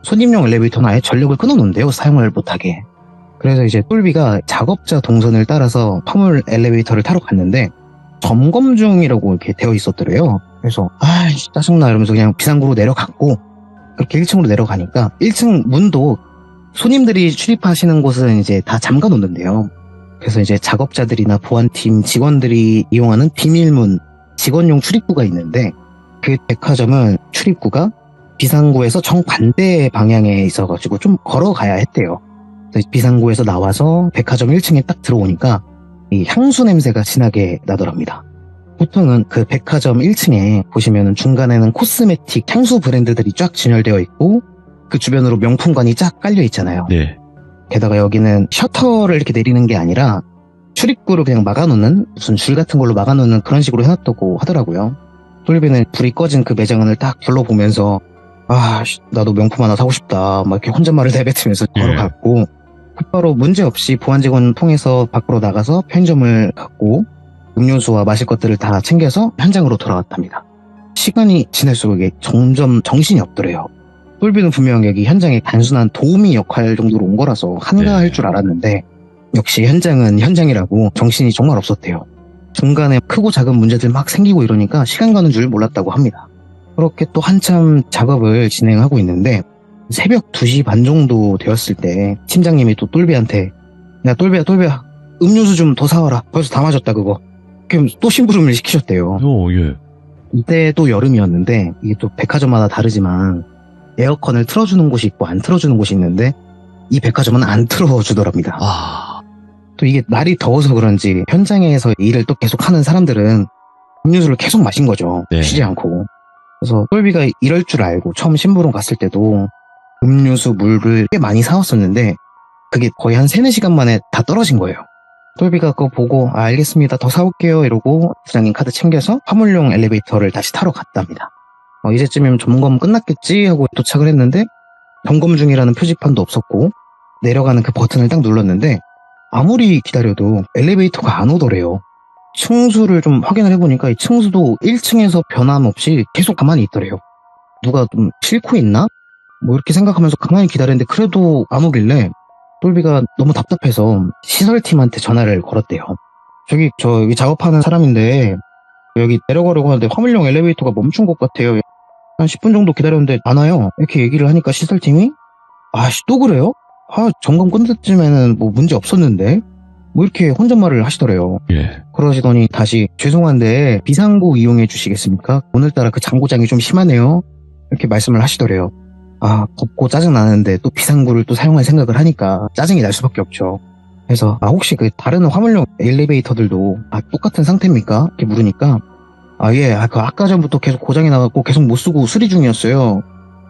손님용 엘리베이터는 아예 전력을 끊어놓는데요, 사용을 못하게. 그래서 이제 똘비가 작업자 동선을 따라서 화물 엘리베이터를 타러 갔는데 점검 중이라고 이렇게 되어 있었더래요. 그래서 아이씨 짜증나 이러면서 그냥 비상구로 내려갔고 그렇게 1층으로 내려가니까 1층 문도 손님들이 출입하시는 곳은 이제 다 잠가 놓는데요. 그래서 이제 작업자들이나 보안팀 직원들이 이용하는 비밀문 직원용 출입구가 있는데 그 백화점은 출입구가 비상구에서 정반대 방향에 있어가지고 좀 걸어가야 했대요. 그래서 비상구에서 나와서 백화점 1층에 딱 들어오니까 이 향수 냄새가 진하게 나더랍니다. 보통은 그 백화점 1층에 보시면은 중간에는 코스메틱 향수 브랜드들이 쫙 진열되어 있고 그 주변으로 명품관이 쫙 깔려 있잖아요. 네. 게다가 여기는 셔터를 이렇게 내리는 게 아니라 출입구를 그냥 막아놓는 무슨 줄 같은 걸로 막아놓는 그런 식으로 해놨다고 하더라고요. 똘비는 불이 꺼진 그 매장을 딱 둘러보면서 아 나도 명품 하나 사고 싶다 막 이렇게 혼잣말을 내뱉으면서 걸어갔고 곧바로 문제없이 보안 직원 통해서 밖으로 나가서 편의점을 갔고 음료수와 마실 것들을 다 챙겨서 현장으로 돌아왔답니다. 시간이 지날수록 이게 점점 정신이 없더래요. 똘비는 분명 여기 현장에 단순한 도우미 역할 정도로 온 거라서 한가할 줄 알았는데 역시 현장은 현장이라고 정신이 정말 없었대요. 중간에 크고 작은 문제들 막 생기고 이러니까 시간 가는 줄 몰랐다고 합니다. 그렇게 또 한참 작업을 진행하고 있는데 새벽 2시 반 정도 되었을 때 팀장님이 또 똘비한테 야 똘비야 음료수 좀 더 사와라. 벌써 다 마셨다 그거. 그럼 또 심부름을 시키셨대요. 예. 이때 또 여름이었는데 이게 또 백화점마다 다르지만 에어컨을 틀어주는 곳이 있고 안 틀어주는 곳이 있는데 이 백화점은 안 틀어주더랍니다. 또 이게 날이 더워서 그런지 현장에서 일을 또 계속 하는 사람들은 음료수를 계속 마신 거죠. 네. 쉬지 않고. 그래서 똘비가 이럴 줄 알고 처음 심부름 갔을 때도 음료수, 물을 꽤 많이 사왔었는데 그게 거의 한 3-4시간 만에 다 떨어진 거예요. 똘비가 그거 보고 알겠습니다. 더 사올게요 이러고 부장님 카드 챙겨서 화물용 엘리베이터를 다시 타러 갔답니다. 이제쯤이면 점검 끝났겠지 하고 도착을 했는데 점검 중이라는 표지판도 없었고 내려가는 그 버튼을 딱 눌렀는데 아무리 기다려도 엘리베이터가 안 오더래요. 층수를 좀 확인을 해보니까 이 층수도 1층에서 변함없이 계속 가만히 있더래요. 누가 좀 싣고 있나? 뭐 이렇게 생각하면서 가만히 기다렸는데 그래도 안 오길래 똘비가 너무 답답해서 시설팀한테 전화를 걸었대요. 저 여기 작업하는 사람인데 여기 내려가려고 하는데 화물용 엘리베이터가 멈춘 것 같아요. 한 10분 정도 기다렸는데 안 와요. 이렇게 얘기를 하니까 시설팀이 아씨 또 그래요? 점검 끝날쯤에는 뭐 문제 없었는데 뭐 이렇게 혼잣말을 하시더래요. 예. 그러시더니 다시 죄송한데 비상구 이용해 주시겠습니까? 오늘따라 그 장고장이 좀 심하네요. 이렇게 말씀을 하시더래요. 덥고 짜증 나는데 또 비상구를 또 사용할 생각을 하니까 짜증이 날 수밖에 없죠. 그래서 혹시 그 다른 화물용 엘리베이터들도 똑같은 상태입니까? 이렇게 물으니까 예, 그 아까 전부터 계속 고장이 나갖고 계속 못 쓰고 수리 중이었어요.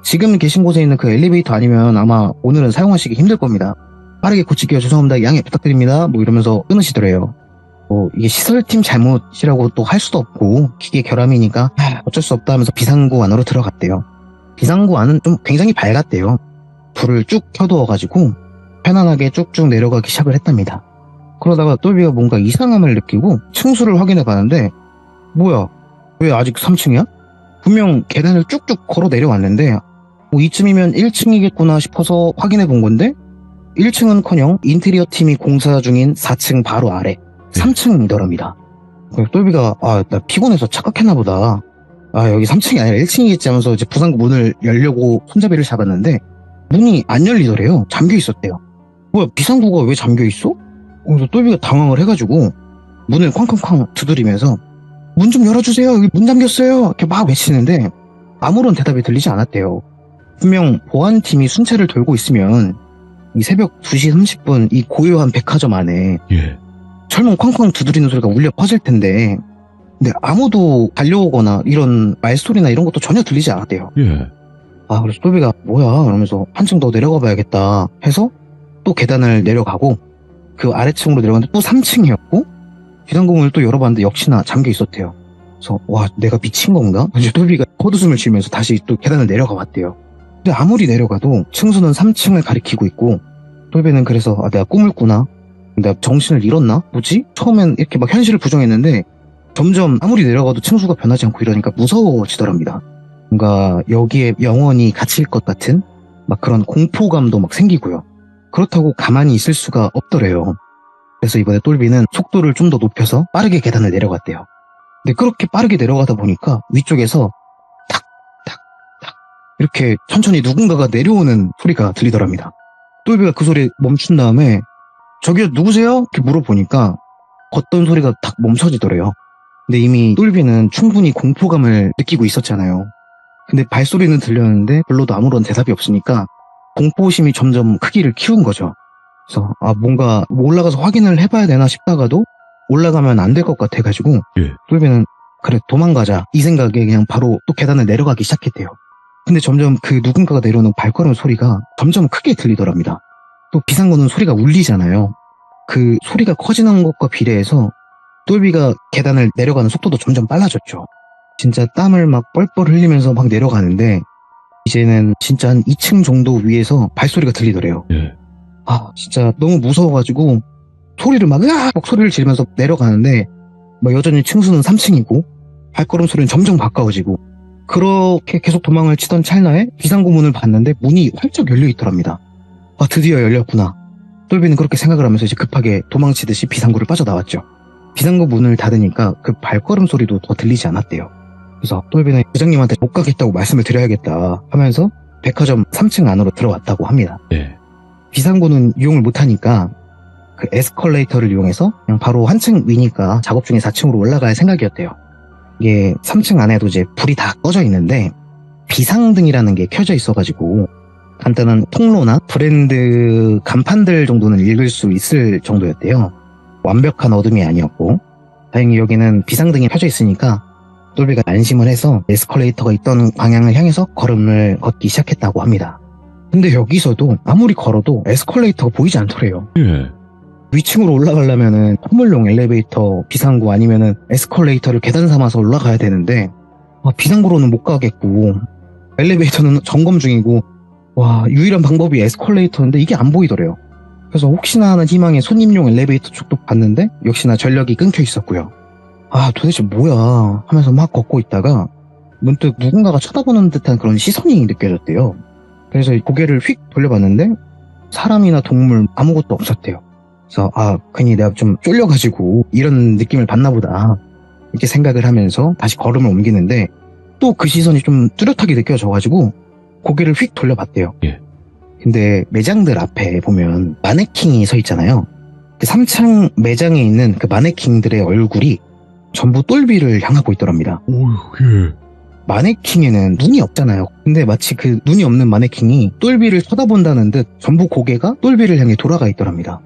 지금 계신 곳에 있는 그 엘리베이터 아니면 아마 오늘은 사용하시기 힘들 겁니다. 빠르게 고칠게요. 죄송합니다. 양해 부탁드립니다. 뭐 이러면서 끊으시더래요. 이게 시설팀 잘못이라고 또 할 수도 없고 기계 결함이니까 어쩔 수 없다 하면서 비상구 안으로 들어갔대요. 비상구 안은 좀 굉장히 밝았대요. 불을 쭉 켜두어가지고 편안하게 쭉쭉 내려가기 시작을 했답니다. 그러다가 똘비가 뭔가 이상함을 느끼고 층수를 확인해 봤는데 뭐야 왜 아직 3층이야? 분명 계단을 쭉쭉 걸어 내려왔는데 이쯤이면 1층이겠구나 싶어서 확인해 본 건데 1층은커녕 인테리어 팀이 공사 중인 4층 바로 아래 3층이더랍니다. 똘비가 나 피곤해서 착각했나 보다. 여기 3층이 아니라 1층이겠지 하면서 이제 부상구 문을 열려고 손잡이를 잡았는데 문이 안 열리더래요. 잠겨 있었대요. 뭐야, 비상구가 왜 잠겨 있어? 그래서 똘비가 당황을 해가지고 문을 쾅쾅쾅 두드리면서 문 좀 열어주세요. 여기 문 잠겼어요. 이렇게 막 외치는데 아무런 대답이 들리지 않았대요. 분명 보안팀이 순찰을 돌고 있으면 이 새벽 2시 30분 이 고요한 백화점 안에 철문 쾅쾅 두드리는 소리가 울려 퍼질 텐데 근데 아무도 달려오거나 이런 말소리나 이런 것도 전혀 들리지 않았대요. 그래서 똘비가 뭐야 이러면서 한층 더 내려가 봐야겠다 해서 또 계단을 내려가고 그 아래층으로 내려갔는데 또 3층이었고 비상구문을 또 열어봤는데 역시나 잠겨 있었대요. 그래서 와, 내가 미친 건가? 이제 똘비가 헛웃음을 치면서 다시 또 계단을 내려가 봤대요. 근데 아무리 내려가도 층수는 3층을 가리키고 있고 똘비는 그래서 내가 꿈을 꾸나? 내가 정신을 잃었나? 뭐지? 처음엔 이렇게 막 현실을 부정했는데 점점 아무리 내려가도 층수가 변하지 않고 이러니까 무서워지더랍니다. 뭔가 여기에 영원히 갇힐 것 같은 막 그런 공포감도 막 생기고요. 그렇다고 가만히 있을 수가 없더래요. 그래서 이번에 똘비는 속도를 좀 더 높여서 빠르게 계단을 내려갔대요. 근데 그렇게 빠르게 내려가다 보니까 위쪽에서 탁, 탁, 탁 이렇게 천천히 누군가가 내려오는 소리가 들리더랍니다. 똘비가 그 소리에 멈춘 다음에 저기요 누구세요? 이렇게 물어보니까 걷던 소리가 탁 멈춰지더래요. 근데 이미 똘비는 충분히 공포감을 느끼고 있었잖아요. 근데 발소리는 들렸는데 별로도 아무런 대답이 없으니까 공포심이 점점 크기를 키운 거죠. 그래서 뭔가 올라가서 확인을 해봐야 되나 싶다가도 올라가면 안 될 것 같아가지고 똘비는 그래 도망가자 이 생각에 그냥 바로 또 계단을 내려가기 시작했대요. 근데 점점 그 누군가가 내려오는 발걸음 소리가 점점 크게 들리더랍니다. 또 비상구는 소리가 울리잖아요. 그 소리가 커지는 것과 비례해서 똘비가 계단을 내려가는 속도도 점점 빨라졌죠. 진짜 땀을 막 뻘뻘 흘리면서 막 내려가는데 이제는 진짜 한 2층 정도 위에서 발소리가 들리더래요. 진짜 너무 무서워가지고 소리를 막 으악 소리를 지르면서 내려가는데 여전히 층수는 3층이고 발걸음 소리는 점점 가까워지고 그렇게 계속 도망을 치던 찰나에 비상구 문을 봤는데 문이 활짝 열려 있더랍니다. 드디어 열렸구나. 똘비는 그렇게 생각을 하면서 이제 급하게 도망치듯이 비상구를 빠져나왔죠. 비상구 문을 닫으니까 그 발걸음 소리도 더 들리지 않았대요. 그래서 똘비는 부장님한테 못 가겠다고 말씀을 드려야겠다 하면서 백화점 3층 안으로 들어왔다고 합니다. 비상구는 이용을 못하니까 그 에스컬레이터를 이용해서 그냥 바로 한층 위니까 작업 중에 4층으로 올라갈 생각이었대요. 이게 3층 안에도 이제 불이 다 꺼져 있는데 비상등이라는 게 켜져 있어가지고 간단한 통로나 브랜드 간판들 정도는 읽을 수 있을 정도였대요. 완벽한 어둠이 아니었고 다행히 여기는 비상등이 켜져 있으니까 똘비가 안심을 해서 에스컬레이터가 있던 방향을 향해서 걸음을 걷기 시작했다고 합니다. 근데 여기서도 아무리 걸어도 에스컬레이터가 보이지 않더래요. 위층으로 올라가려면은 선물용 엘리베이터 비상구 아니면은 에스컬레이터를 계단 삼아서 올라가야 되는데 비상구로는 못 가겠고 엘리베이터는 점검 중이고 유일한 방법이 에스컬레이터인데 이게 안 보이더래요. 그래서 혹시나 하는 희망에 손님용 엘리베이터 쪽도 봤는데 역시나 전력이 끊겨 있었고요. 도대체 뭐야 하면서 막 걷고 있다가 문득 누군가가 쳐다보는 듯한 그런 시선이 느껴졌대요. 그래서 고개를 휙 돌려봤는데 사람이나 동물 아무것도 없었대요. 그래서 괜히 내가 좀 쫄려가지고 이런 느낌을 받나 보다 이렇게 생각을 하면서 다시 걸음을 옮기는데 또 그 시선이 좀 뚜렷하게 느껴져가지고 고개를 휙 돌려봤대요. 근데 매장들 앞에 보면 마네킹이 서 있잖아요. 그 3층 매장에 있는 그 마네킹들의 얼굴이 전부 똘비를 향하고 있더랍니다. 마네킹에는 눈이 없잖아요. 근데 마치 그 눈이 없는 마네킹이 똘비를 쳐다본다는 듯 전부 고개가 똘비를 향해 돌아가 있더랍니다.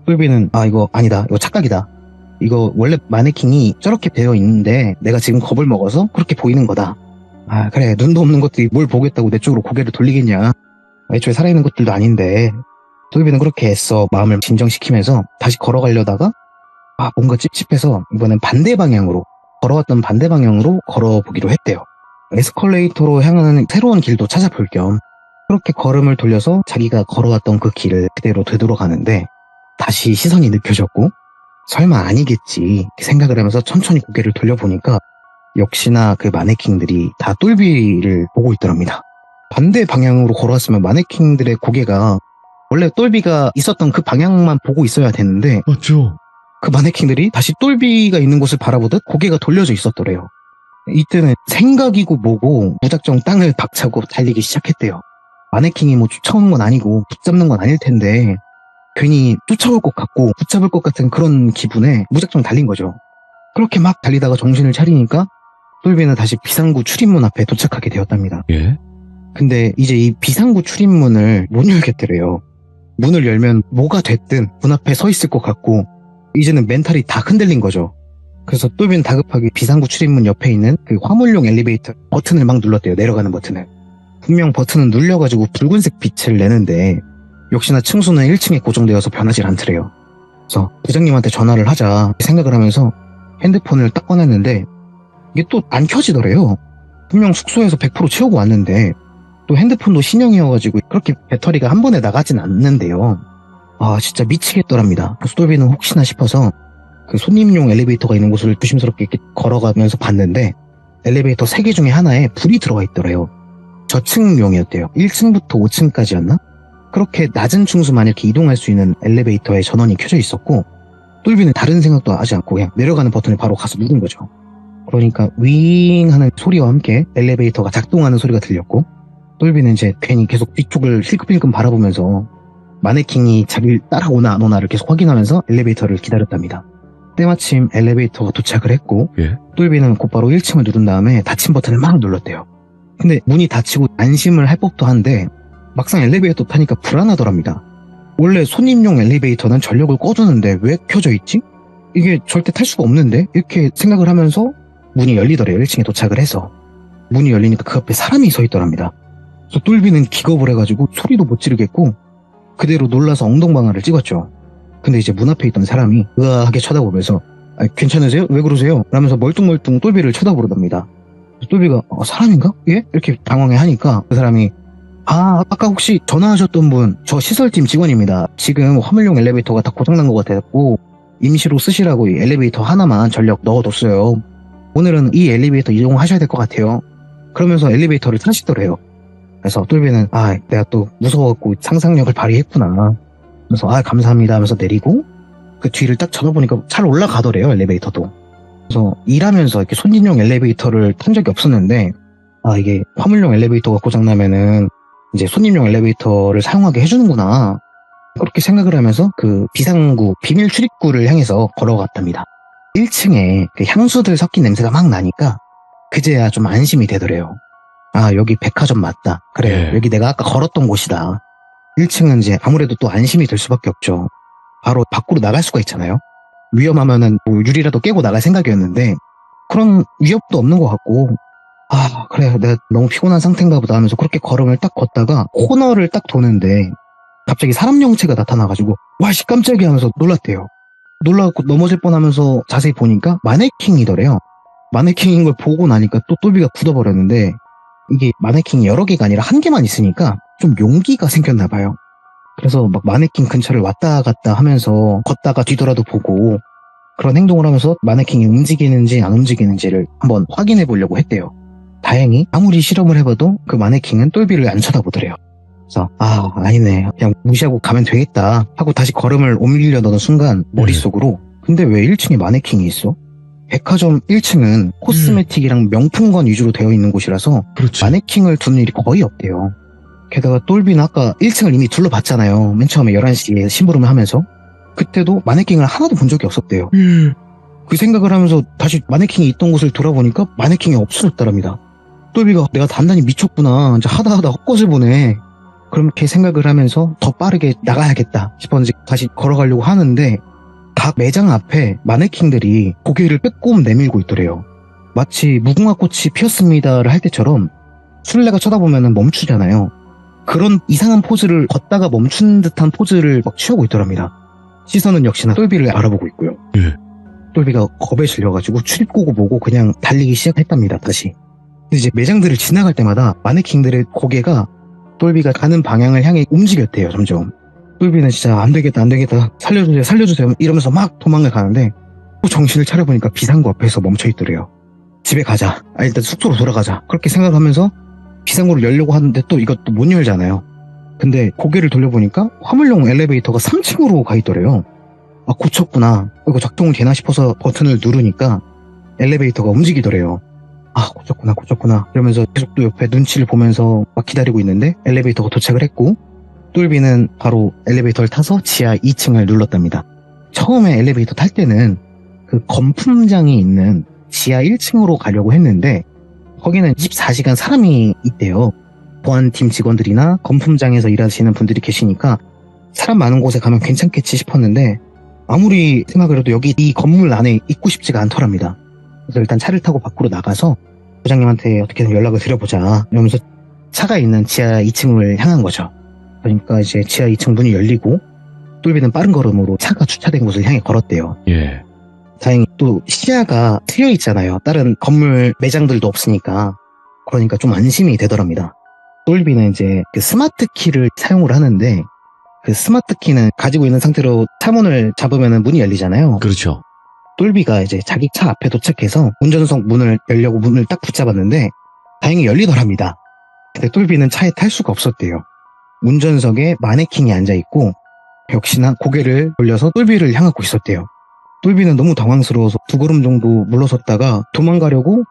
똘비는 이거 아니다. 이거 착각이다. 이거 원래 마네킹이 저렇게 되어 있는데 내가 지금 겁을 먹어서 그렇게 보이는 거다. 그래 눈도 없는 것들이 뭘 보겠다고 내 쪽으로 고개를 돌리겠냐. 애초에 살아있는 것들도 아닌데. 똘비는 그렇게 애써 마음을 진정시키면서 다시 걸어가려다가 뭔가 찝찝해서 이번엔 반대 방향으로 걸어왔던 반대 방향으로 걸어보기로 했대요. 에스컬레이터로 향하는 새로운 길도 찾아볼 겸 그렇게 걸음을 돌려서 자기가 걸어왔던 그 길을 그대로 되돌아가는데 다시 시선이 느껴졌고 설마 아니겠지 생각을 하면서 천천히 고개를 돌려보니까 역시나 그 마네킹들이 다 똘비를 보고 있더랍니다. 반대 방향으로 걸어왔으면 마네킹들의 고개가 원래 똘비가 있었던 그 방향만 보고 있어야 되는데 맞죠. 그 마네킹들이 다시 똘비가 있는 곳을 바라보듯 고개가 돌려져 있었더래요. 이때는 생각이고 뭐고 무작정 땅을 박차고 달리기 시작했대요. 마네킹이 뭐 쫓아오는 건 아니고 붙잡는 건 아닐 텐데 괜히 쫓아올 것 같고 붙잡을 것 같은 그런 기분에 무작정 달린 거죠. 그렇게 막 달리다가 정신을 차리니까 똘비는 다시 비상구 출입문 앞에 도착하게 되었답니다. 예? 근데 이제 이 비상구 출입문을 못 열겠더래요. 문을 열면 뭐가 됐든 문 앞에 서 있을 것 같고 이제는 멘탈이 다 흔들린 거죠. 그래서 똘비는 다급하게 비상구 출입문 옆에 있는 그 화물용 엘리베이터 버튼을 막 눌렀대요. 내려가는 버튼을. 분명 버튼은 눌려가지고 붉은색 빛을 내는데 역시나 층수는 1층에 고정되어서 변하질 않더래요. 그래서 부장님한테 전화를 하자 생각을 하면서 핸드폰을 딱 꺼냈는데 이게 또 안 켜지더래요. 분명 숙소에서 100% 채우고 왔는데 또 핸드폰도 신형이어가지고 그렇게 배터리가 한 번에 나가진 않는데요. 아 진짜 미치겠더랍니다. 그래서 똘비는 혹시나 싶어서 그 손님용 엘리베이터가 있는 곳을 조심스럽게 이렇게 걸어가면서 봤는데 엘리베이터 3개 중에 하나에 불이 들어가 있더래요. 저층용이었대요. 1층부터 5층까지였나? 그렇게 낮은 층수만 이렇게 이동할 수 있는 엘리베이터에 전원이 켜져 있었고 똘비는 다른 생각도 하지 않고 그냥 내려가는 버튼을 바로 가서 누른 거죠. 그러니까 윙 하는 소리와 함께 엘리베이터가 작동하는 소리가 들렸고 똘비는 이제 괜히 계속 뒤쪽을 힐끔힐끔 바라보면서 마네킹이 자기를 따라오나 안 오나를 계속 확인하면서 엘리베이터를 기다렸답니다. 때마침 엘리베이터가 도착을 했고 예? 똘비는 곧바로 1층을 누른 다음에 닫힌 버튼을 막 눌렀대요. 근데 문이 닫히고 안심을 할 법도 한데 막상 엘리베이터 타니까 불안하더랍니다. 원래 손님용 엘리베이터는 전력을 꺼두는데 왜 켜져 있지? 이게 절대 탈 수가 없는데? 이렇게 생각을 하면서 문이 열리더래요. 1층에 도착을 해서. 문이 열리니까 그 앞에 사람이 서 있더랍니다. 그래서 똘비는 기겁을 해가지고 소리도 못 지르겠고 그대로 놀라서 엉덩방아를 찍었죠. 근데 이제 문 앞에 있던 사람이 의아하게 쳐다보면서 괜찮으세요? 왜 그러세요? 라면서 멀뚱멀뚱 똘비를 쳐다보더랍니다. 똘비가 사람인가? 예? 이렇게 당황해 하니까 그 사람이 아까 혹시 전화하셨던 분 저 시설팀 직원입니다. 지금 화물용 엘리베이터가 다 고장난 것 같아서 임시로 쓰시라고 이 엘리베이터 하나만 전력 넣어뒀어요. 오늘은 이 엘리베이터 이용하셔야 될 것 같아요. 그러면서 엘리베이터를 타시더래요. 그래서 똘비는 내가 또 무서워갖고 상상력을 발휘했구나. 그래서 감사합니다 하면서 내리고 그 뒤를 딱 쳐다보니까 잘 올라가더래요. 엘리베이터도. 그래서 일하면서 이렇게 손님용 엘리베이터를 탄 적이 없었는데 이게 화물용 엘리베이터가 고장나면은 이제 손님용 엘리베이터를 사용하게 해주는구나. 그렇게 생각을 하면서 그 비상구, 비밀 출입구를 향해서 걸어갔답니다. 1층에 그 향수들 섞인 냄새가 막 나니까 그제야 좀 안심이 되더래요. 여기 백화점 맞다. 그래, 예. 여기 내가 아까 걸었던 곳이다. 1층은 이제 아무래도 또 안심이 될 수밖에 없죠. 바로 밖으로 나갈 수가 있잖아요. 위험하면은 뭐 유리라도 깨고 나갈 생각이었는데 그런 위협도 없는 것 같고 그래 내가 너무 피곤한 상태인가 보다 하면서 그렇게 걸음을 딱 걷다가 코너를 딱 도는데 갑자기 사람 형체가 나타나가지고 와씨 깜짝이야 하면서 놀랐대요. 놀라갖고 넘어질 뻔하면서 자세히 보니까 마네킹이더래요. 마네킹인 걸 보고 나니까 또 똘비가 굳어버렸는데 이게 마네킹이 여러 개가 아니라 한 개만 있으니까 좀 용기가 생겼나 봐요. 그래서 막 마네킹 근처를 왔다 갔다 하면서 걷다가 뒤돌아도 보고 그런 행동을 하면서 마네킹이 움직이는지 안 움직이는지를 한번 확인해 보려고 했대요. 다행히 아무리 실험을 해봐도 그 마네킹은 똘비를 안 쳐다보더래요. 그래서 아니네 그냥 무시하고 가면 되겠다 하고 다시 걸음을 옮기려던 순간 머릿속으로 근데 왜 1층에 마네킹이 있어? 백화점 1층은 코스메틱이랑 명품관 위주로 되어 있는 곳이라서 그렇지. 마네킹을 두는 일이 거의 없대요. 게다가 똘비는 아까 1층을 이미 둘러봤잖아요. 맨 처음에 11시에 심부름을 하면서 그때도 마네킹을 하나도 본 적이 없었대요. 그 생각을 하면서 다시 마네킹이 있던 곳을 돌아보니까 마네킹이 없어졌더랍니다. 똘비가 내가 단단히 미쳤구나. 이제 하다 헛것을 보네. 그렇게 생각을 하면서 더 빠르게 나가야겠다 싶었는지 다시 걸어가려고 하는데 각 매장 앞에 마네킹들이 고개를 빼꼼 내밀고 있더래요. 마치 무궁화꽃이 피었습니다를 할 때처럼 술래가 쳐다보면 멈추잖아요. 그런 이상한 포즈를 걷다가 멈춘 듯한 포즈를 막 취하고 있더랍니다. 시선은 역시나 똘비를 알아보고 있고요. 예. 똘비가 겁에 질려가지고 출입구고 보고 그냥 달리기 시작했답니다. 다시. 근데 이제 매장들을 지나갈 때마다 마네킹들의 고개가 똘비가 가는 방향을 향해 움직였대요. 점점. 똘비는 진짜 안 되겠다 살려주세요 이러면서 막 도망을 가는데 또 정신을 차려보니까 비상구 앞에서 멈춰있더래요. 집에 가자. 일단 숙소로 돌아가자. 그렇게 생각하면서 비상구를 열려고 하는데 또 이것도 못 열잖아요. 근데 고개를 돌려보니까 화물용 엘리베이터가 3층으로 가 있더래요. 고쳤구나. 이거 작동이 되나 싶어서 버튼을 누르니까 엘리베이터가 움직이더래요. 고쳤구나. 이러면서 계속 또 옆에 눈치를 보면서 막 기다리고 있는데 엘리베이터가 도착을 했고 똘비는 바로 엘리베이터를 타서 지하 2층을 눌렀답니다. 처음에 엘리베이터 탈 때는 그 건품장이 있는 지하 1층으로 가려고 했는데 거기는 24시간 사람이 있대요. 보안팀 직원들이나 건품장에서 일하시는 분들이 계시니까 사람 많은 곳에 가면 괜찮겠지 싶었는데 아무리 생각을 해도 여기 이 건물 안에 있고 싶지가 않더랍니다. 그래서 일단 차를 타고 밖으로 나가서 부장님한테 어떻게든 연락을 드려보자 이러면서 차가 있는 지하 2층을 향한 거죠. 그러니까 이제 지하 2층 문이 열리고 똘비는 빠른 걸음으로 차가 주차된 곳을 향해 걸었대요. 예. 다행히 또 시야가 트여 있잖아요. 다른 건물 매장들도 없으니까. 그러니까 좀 안심이 되더랍니다. 똘비는 이제 그 스마트 키를 사용을 하는데 그 스마트 키는 가지고 있는 상태로 차문을 잡으면 문이 열리잖아요. 그렇죠. 똘비가 이제 자기 차 앞에 도착해서 운전석 문을 열려고 문을 딱 붙잡았는데 다행히 열리더랍니다. 근데 똘비는 차에 탈 수가 없었대요. 운전석에 마네킹이 앉아있고 역시나 고개를 돌려서 똘비를 향하고 있었대요. 똘비는 너무 당황스러워서 2걸음 정도 물러섰다가 도망가려고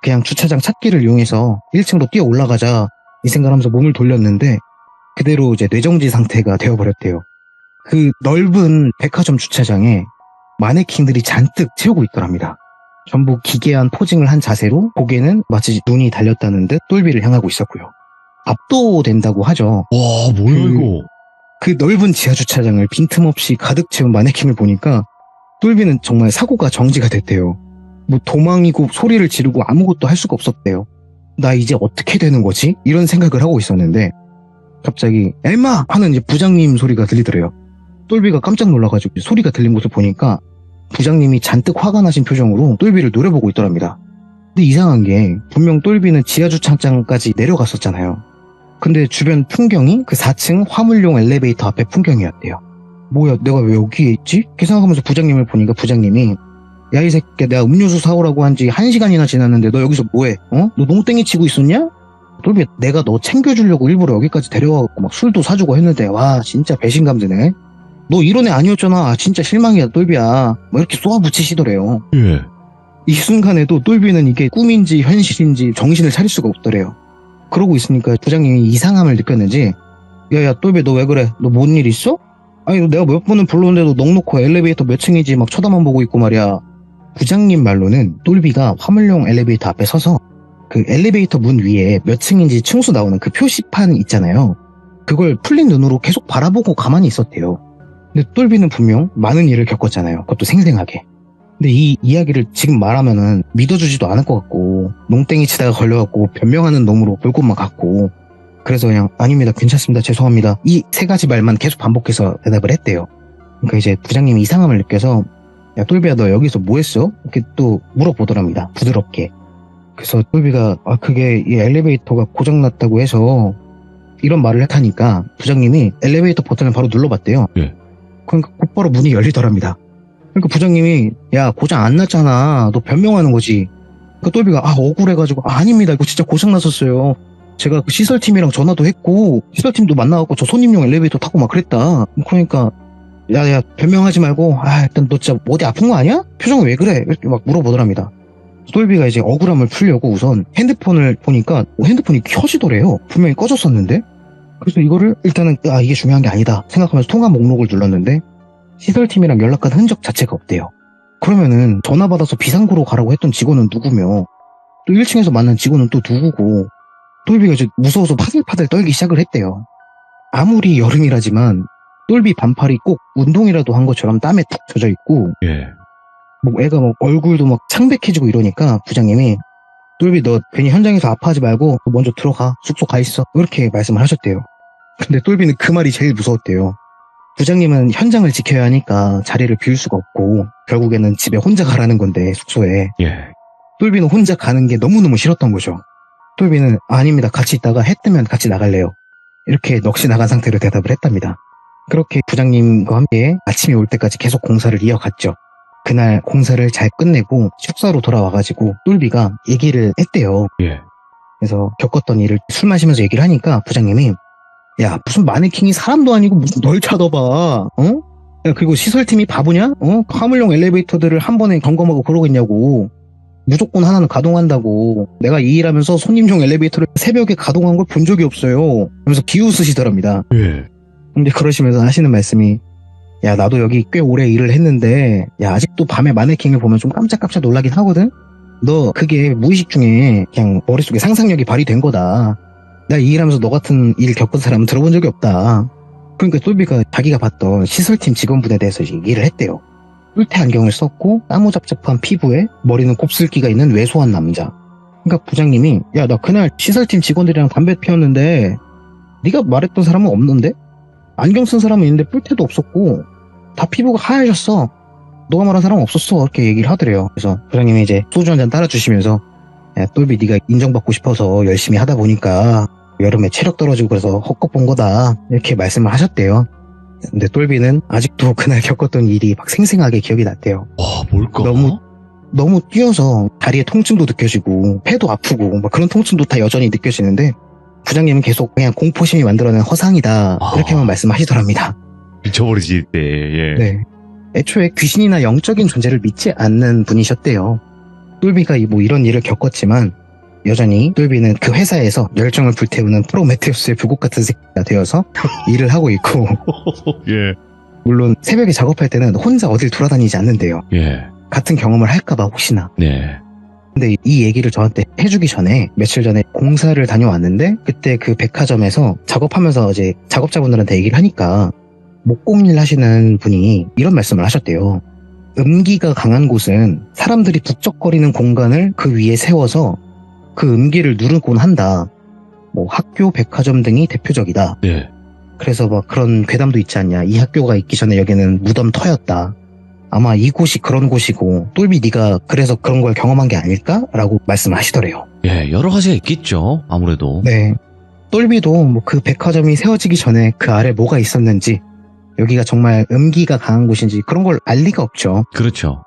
그냥 주차장 찾기를 이용해서 1층으로 뛰어 올라가자 이 생각하면서 몸을 돌렸는데 그대로 이제 뇌정지 상태가 되어버렸대요. 그 넓은 백화점 주차장에 마네킹들이 잔뜩 채우고 있더랍니다. 전부 기괴한 포징을 한 자세로 고개는 마치 눈이 달렸다는 듯 똘비를 향하고 있었고요. 압도된다고 하죠. 와, 뭐야 이거. 그 넓은 지하 주차장을 빈틈없이 가득 채운 마네킹을 보니까 똘비는 정말 사고가 정지가 됐대요. 뭐 도망이고 소리를 지르고 아무것도 할 수가 없었대요. 나 이제 어떻게 되는 거지? 이런 생각을 하고 있었는데 갑자기 엠마! 하는 이제 부장님 소리가 들리더래요. 똘비가 깜짝 놀라가지고 소리가 들린 곳을 보니까 부장님이 잔뜩 화가 나신 표정으로 똘비를 노려보고 있더랍니다. 근데 이상한 게 분명 똘비는 지하 주차장까지 내려갔었잖아요. 근데 주변 풍경이 그 4층 화물용 엘리베이터 앞에 풍경이었대요. 뭐야 내가 왜 여기에 있지? 이렇게 생각하면서 부장님을 보니까 부장님이 야 이 새끼야 내가 음료수 사오라고 한 지 1시간이나 지났는데 너 여기서 뭐해? 너 농땡이 치고 있었냐? 똘비 내가 너 챙겨주려고 일부러 여기까지 데려와갖고 막 술도 사주고 했는데 와 진짜 배신감 드네. 너 이런 애 아니었잖아. 진짜 실망이야 똘비야. 뭐 이렇게 쏘아붙이시더래요. 예. 이 순간에도 똘비는 이게 꿈인지 현실인지 정신을 차릴 수가 없더래요. 그러고 있으니까 부장님이 이상함을 느꼈는지 야야 똘비 너 왜 그래? 너 뭔 일 있어? 아니 내가 몇 번을 불렀는데도 넉넉히 엘리베이터 몇 층이지 막 쳐다만 보고 있고 말이야. 부장님 말로는 똘비가 화물용 엘리베이터 앞에 서서 그 엘리베이터 문 위에 몇 층인지 층수 나오는 그 표시판 있잖아요. 그걸 풀린 눈으로 계속 바라보고 가만히 있었대요. 근데 똘비는 분명 많은 일을 겪었잖아요. 그것도 생생하게. 근데 이 이야기를 지금 말하면은 믿어주지도 않을 것 같고 농땡이 치다가 걸려갖고 변명하는 놈으로 볼 것만 같고 그래서 그냥 아닙니다 괜찮습니다 죄송합니다 이 3가지 말만 계속 반복해서 대답을 했대요. 그러니까 이제 부장님이 이상함을 느껴서 야 똘비야 너 여기서 뭐 했어? 이렇게 또 물어보더랍니다 부드럽게. 그래서 똘비가 그게 이 엘리베이터가 고장났다고 해서 이런 말을 했다니까 부장님이 엘리베이터 버튼을 바로 눌러봤대요. 예. 그러니까 곧바로 문이 열리더랍니다. 그러니까 부장님이 야 고장 안 났잖아 너 변명하는 거지. 그러니까 똘비가 억울해가지고 아닙니다 이거 진짜 고장 났었어요. 제가 그 시설팀이랑 전화도 했고 시설팀도 만나갖고 저 손님용 엘리베이터 타고 막 그랬다. 그러니까 야 변명하지 말고 일단 너 진짜 어디 아픈 거 아니야? 표정이 왜 그래? 이렇게 막 물어보더랍니다. 똘비가 이제 억울함을 풀려고 우선 핸드폰을 보니까 핸드폰이 켜지더래요. 분명히 꺼졌었는데. 그래서 이거를 일단은 이게 중요한 게 아니다 생각하면서 통화 목록을 눌렀는데 시설팀이랑 연락한 흔적 자체가 없대요. 그러면은 전화 받아서 비상구로 가라고 했던 직원은 누구며 또 1층에서 만난 직원은 또 누구고. 똘비가 이제 무서워서 파들파들 떨기 시작을 했대요. 아무리 여름이라지만 똘비 반팔이 꼭 운동이라도 한 것처럼 땀에 푹 젖어 있고 예. 뭐 애가 막 얼굴도 막 창백해지고 이러니까 부장님이 똘비 너 괜히 현장에서 아파하지 말고 먼저 들어가 숙소 가 있어 이렇게 말씀을 하셨대요. 근데 똘비는 그 말이 제일 무서웠대요. 부장님은 현장을 지켜야 하니까 자리를 비울 수가 없고 결국에는 집에 혼자 가라는 건데 숙소에. 예. 똘비는 혼자 가는 게 너무너무 싫었던 거죠. 똘비는 아닙니다 같이 있다가 해 뜨면 같이 나갈래요 이렇게 넋이 나간 상태로 대답을 했답니다. 그렇게 부장님과 함께 아침이 올 때까지 계속 공사를 이어갔죠. 그날 공사를 잘 끝내고 축사로 돌아와가지고 똘비가 얘기를 했대요. 예. 그래서 겪었던 일을 술 마시면서 얘기를 하니까 부장님이 야 무슨 마네킹이 사람도 아니고 무슨 널 쳐다봐 어? 야, 그리고 시설팀이 바보냐? 화물용 엘리베이터들을 한 번에 점검하고 그러고 있냐고. 무조건 하나는 가동한다고. 내가 이 일하면서 손님용 엘리베이터를 새벽에 가동한 걸 본 적이 없어요. 그러면서 기웃으시더랍니다. 예. 근데 그러시면서 하시는 말씀이 야 나도 여기 꽤 오래 일을 했는데 야 아직도 밤에 마네킹을 보면 좀 깜짝깜짝 놀라긴 하거든? 너 그게 무의식 중에 그냥 머릿속에 상상력이 발휘된 거다. 나 이 일하면서 너 같은 일 겪은 사람은 들어본 적이 없다. 그러니까 똘비가 자기가 봤던 시설팀 직원분에 대해서 얘기를 했대요. 뿔테 안경을 썼고 까무잡잡한 피부에 머리는 곱슬기가 있는 왜소한 남자. 그러니까 부장님이 야 나 그날 시설팀 직원들이랑 담배 피웠는데 네가 말했던 사람은 없는데? 안경 쓴 사람은 있는데 뿔테도 없었고 다 피부가 하얘졌어. 너가 말한 사람은 없었어. 이렇게 얘기를 하더래요. 그래서 부장님이 이제 소주 한 잔 따라주시면서 야 똘비 네가 인정받고 싶어서 열심히 하다 보니까 여름에 체력 떨어지고 그래서 헛것 본 거다 이렇게 말씀을 하셨대요. 근데 똘비는 아직도 그날 겪었던 일이 막 생생하게 기억이 났대요. 뭘까? 너무 뛰어서 다리에 통증도 느껴지고 배도 아프고 막 그런 통증도 다 여전히 느껴지는데 부장님은 계속 그냥 공포심이 만들어낸 허상이다 이렇게만 말씀하시더랍니다. 미쳐버리실 때. 예. 네. 애초에 귀신이나 영적인 존재를 믿지 않는 분이셨대요. 똘비가 뭐 이런 일을 겪었지만 여전히 똘비는 그 회사에서 열정을 불태우는 프로메테우스의 부곡 같은 새끼가 되어서 일을 하고 있고 예. 물론 새벽에 작업할 때는 혼자 어딜 돌아다니지 않는데요. 예. 같은 경험을 할까봐 혹시나. 네. 근데 이 얘기를 저한테 해주기 전에 며칠 전에 공사를 다녀왔는데 그때 그 백화점에서 작업하면서 이제 작업자분들한테 얘기를 하니까 목공일 하시는 분이 이런 말씀을 하셨대요. 음기가 강한 곳은 사람들이 북적거리는 공간을 그 위에 세워서 그 음기를 누르곤 한다. 뭐 학교, 백화점 등이 대표적이다. 네. 그래서 막 그런 괴담도 있지 않냐. 이 학교가 있기 전에 여기는 무덤터였다. 아마 이곳이 그런 곳이고 똘비 네가 그래서 그런 걸 경험한 게 아닐까라고 말씀하시더래요. 예, 여러 가지가 있겠죠. 아무래도. 네. 똘비도 뭐 그 백화점이 세워지기 전에 그 아래 뭐가 있었는지 여기가 정말 음기가 강한 곳인지 그런 걸 알 리가 없죠. 그렇죠.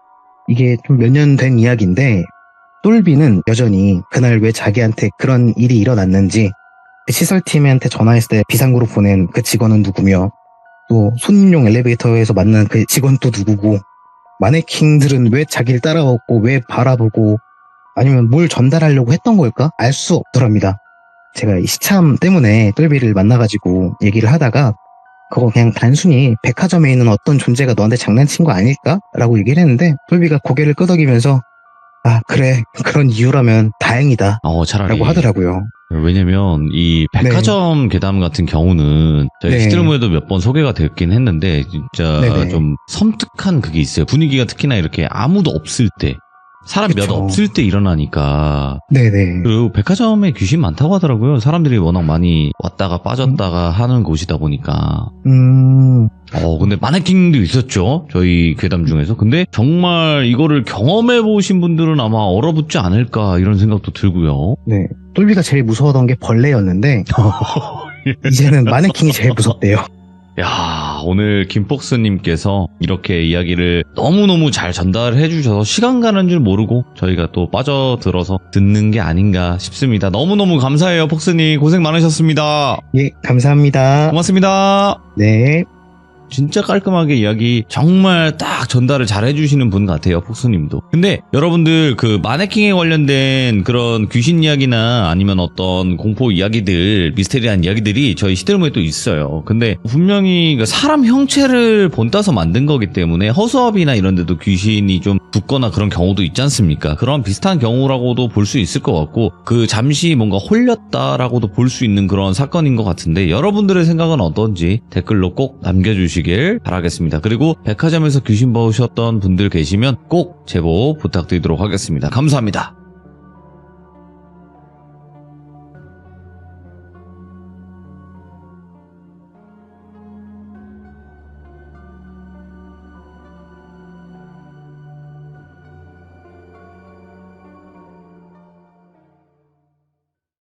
이게 좀 몇 년 된 이야기인데 똘비는 여전히 그날 왜 자기한테 그런 일이 일어났는지 그 시설팀한테 전화했을 때 비상구로 보낸 그 직원은 누구며 또 손님용 엘리베이터에서 만난 그 직원 또 누구고 마네킹들은 왜 자기를 따라왔고 왜 바라보고 아니면 뭘 전달하려고 했던 걸까? 알 수 없더랍니다. 제가 이 시참 때문에 똘비를 만나가지고 얘기를 하다가 그거 그냥 단순히 백화점에 있는 어떤 존재가 너한테 장난친 거 아닐까? 라고 얘기를 했는데 똘비가 고개를 끄덕이면서 아 그래 그런 이유라면 다행이다 차라리. 라고 하더라고요. 왜냐면 이 백화점 괴담 같은 경우는 저희 네. 시드루머에도 몇 번 소개가 됐긴 했는데 진짜 네네. 좀 섬뜩한 그게 있어요. 분위기가 특히나 이렇게 아무도 없을 때 사람 몇 그쵸. 없을 때 일어나니까. 네네. 그리고 백화점에 귀신 많다고 하더라고요. 사람들이 워낙 많이 왔다가 빠졌다가 하는 곳이다 보니까. 근데 마네킹도 있었죠. 저희 괴담 중에서. 근데 정말 이거를 경험해보신 분들은 아마 얼어붙지 않을까 이런 생각도 들고요. 네. 똘비가 제일 무서워하던 게 벌레였는데 이제는 마네킹이 제일 무섭대요. 야, 오늘 김폭스님께서 이렇게 이야기를 너무너무 잘 전달해 주셔서 시간 가는 줄 모르고 저희가 또 빠져들어서 듣는 게 아닌가 싶습니다. 너무너무 감사해요, 폭스님. 고생 많으셨습니다. 예, 감사합니다. 고맙습니다. 네. 진짜 깔끔하게 이야기 정말 딱 전달을 잘 해주시는 분 같아요, 폭스님도. 근데 여러분들 그 마네킹에 관련된 그런 귀신 이야기나 아니면 어떤 공포 이야기들, 미스테리한 이야기들이 저희 시드루머에 또 있어요. 근데 분명히 사람 형체를 본따서 만든 거기 때문에 허수아비나 이런 데도 귀신이 좀 붙거나 그런 경우도 있지 않습니까? 그런 비슷한 경우라고도 볼 수 있을 것 같고 그 잠시 뭔가 홀렸다라고도 볼 수 있는 그런 사건인 것 같은데 여러분들의 생각은 어떤지 댓글로 꼭 남겨주시길 바라겠습니다. 그리고 백화점에서 귀신 보셨던 분들 계시면 꼭 제보 부탁드리도록 하겠습니다. 감사합니다.